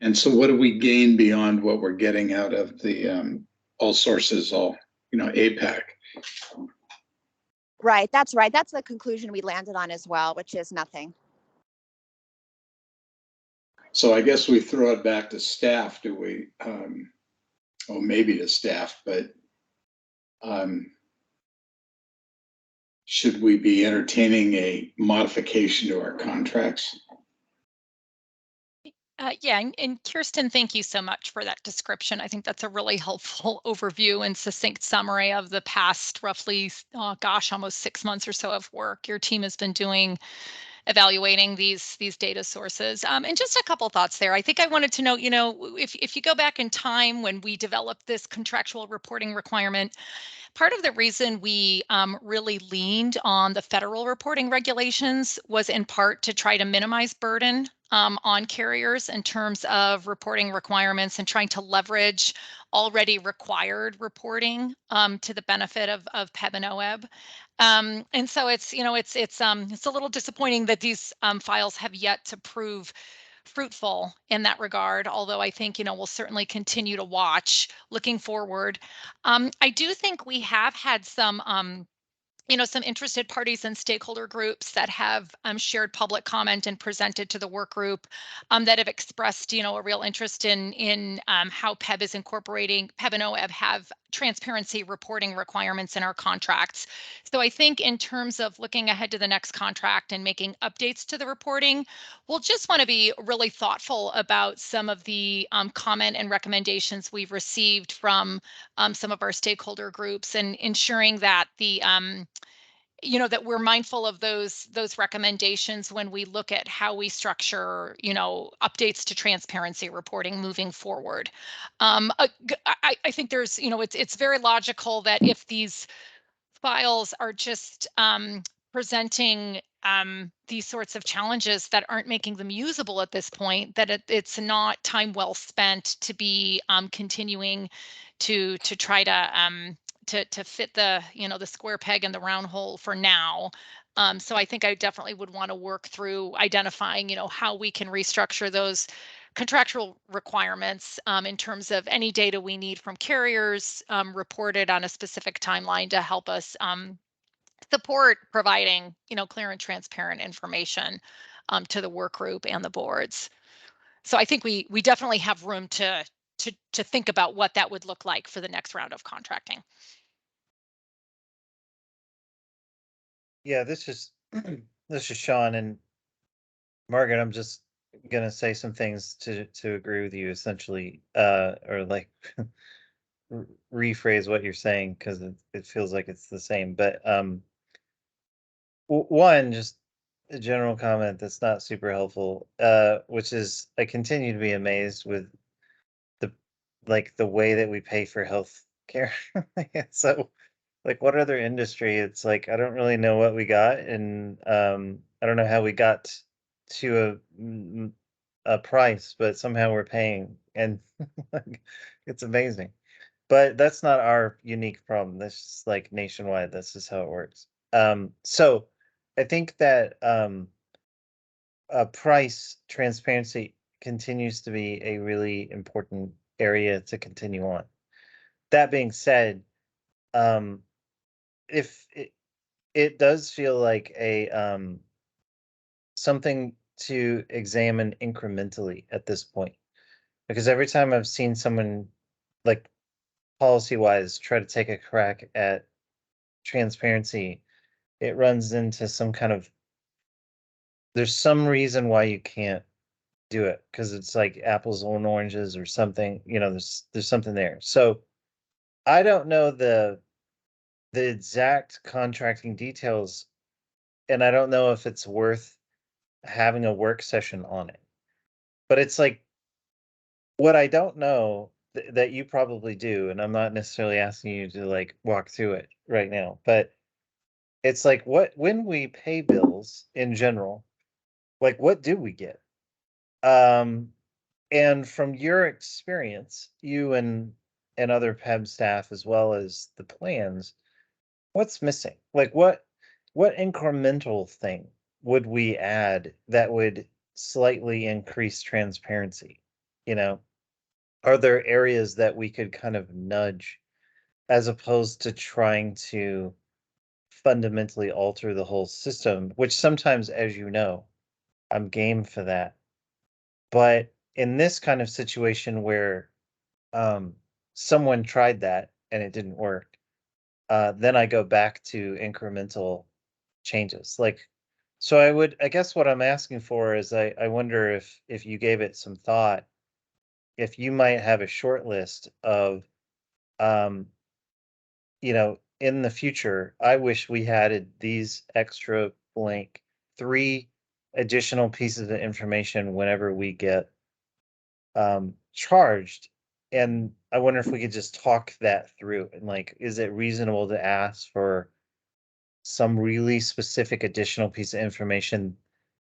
And so what do we gain beyond what we're getting out of the all sources, APAC? Right, that's right. That's the conclusion we landed on as well, which is nothing. So I guess we throw it back to staff, do we? Well, maybe to staff, but should we be entertaining a modification to our contracts? Yeah, and Kirsten, thank you so much for that description. I think that's a really helpful overview and succinct summary of the past roughly, almost 6 months or so of work your team has been doing evaluating these data sources. And just a couple thoughts there. I think I wanted to note, if you go back in time when we developed this contractual reporting requirement, part of the reason we really leaned on the federal reporting regulations was in part to try to minimize burden on carriers in terms of reporting requirements and trying to leverage already required reporting to the benefit of PEB and OEB. And so it's a little disappointing that these files have yet to prove fruitful in that regard, although I think, we'll certainly continue to watch looking forward. I do think we have had some some interested parties and stakeholder groups that have shared public comment and presented to the work group that have expressed, a real interest in how PEB is incorporating, PEB and OEB have transparency reporting requirements in our contracts. So I think in terms of looking ahead to the next contract and making updates to the reporting, we'll just want to be really thoughtful about some of the comment and recommendations we've received from some of our stakeholder groups, and ensuring that that we're mindful of those recommendations when we look at how we structure, updates to transparency reporting moving forward. I think there's, it's very logical that if these files are just presenting these sorts of challenges that aren't making them usable at this point, that it's not time well spent to be continuing to try to fit the the square peg in the round hole for now. So I think I definitely would want to work through identifying how we can restructure those contractual requirements in terms of any data we need from carriers reported on a specific timeline to help us support providing clear and transparent information to the work group and the boards. So I think we definitely have room to think about what that would look like for the next round of contracting. Yeah, this is Sean, and Margaret. I'm just gonna say some things to agree with you, essentially, or like rephrase what you're saying, because it feels like it's the same. But one, just a general comment that's not super helpful, which is I continue to be amazed with the way that we pay for health care. So, like, what other industry? It's like I don't really know what we got, and I don't know how we got to a price, but somehow we're paying, and like, it's amazing. But that's not our unique problem. That's just like nationwide. That's just how it works. So I think that price transparency continues to be a really important area to continue on. That being said, if it does feel like a something to examine incrementally at this point, because every time I've seen someone, like, policy wise, try to take a crack at transparency, it runs into some kind of, there's some reason why you can't do it, because it's like apples and oranges or something, there's something there. So I don't know the exact contracting details, and I don't know if it's worth having a work session on it. But it's like, what I don't know that you probably do, and I'm not necessarily asking you to like walk through it right now, but it's like, when we pay bills in general, like, what do we get? And from your experience, you and other PEB staff, as well as the plans, what's missing? Like, what incremental thing would we add that would slightly increase transparency? Are there areas that we could kind of nudge, as opposed to trying to fundamentally alter the whole system, which sometimes, as you know, I'm game for that. But in this kind of situation where someone tried that and it didn't work, then I go back to incremental changes. Like, so I guess what I'm asking for is, I wonder if you gave it some thought, if you might have a short list of, in the future, I wish we had these extra blank 3 additional pieces of information whenever we get charged. And I wonder if we could just talk that through, and like, is it reasonable to ask for some really specific additional piece of information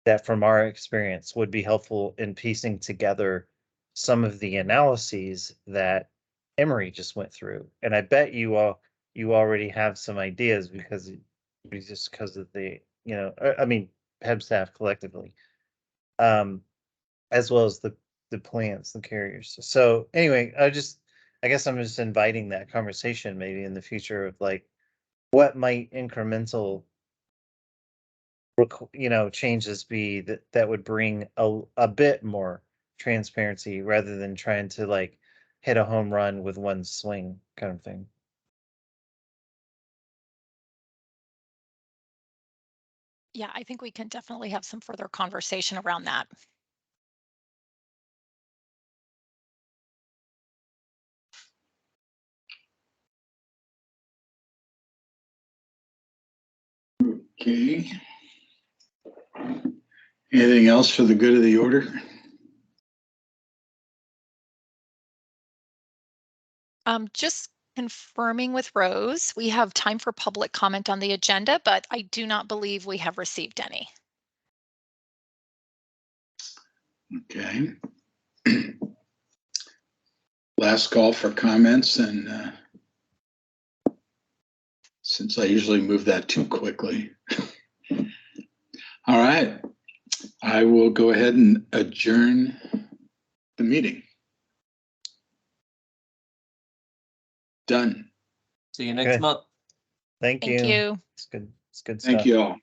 that, from our experience, would be helpful in piecing together some of the analyses that Emory just went through? And I bet you already have some ideas, because of the, I mean, PEB staff collectively, as well as the plants, the carriers. So anyway, I guess I'm just inviting that conversation maybe in the future of like, what might incremental changes be that would bring a bit more transparency rather than trying to like hit a home run with one swing kind of thing. Yeah, I think we can definitely have some further conversation around that. Okay. Anything else for the good of the order? Just confirming with Rose, we have time for public comment on the agenda, but I do not believe we have received any. Okay. Last call for comments, and since I usually move that too quickly. All right, I will go ahead and adjourn the meeting. Done. See you next Okay. month. Thank Thank you. It's good. It's good Thank stuff. you all.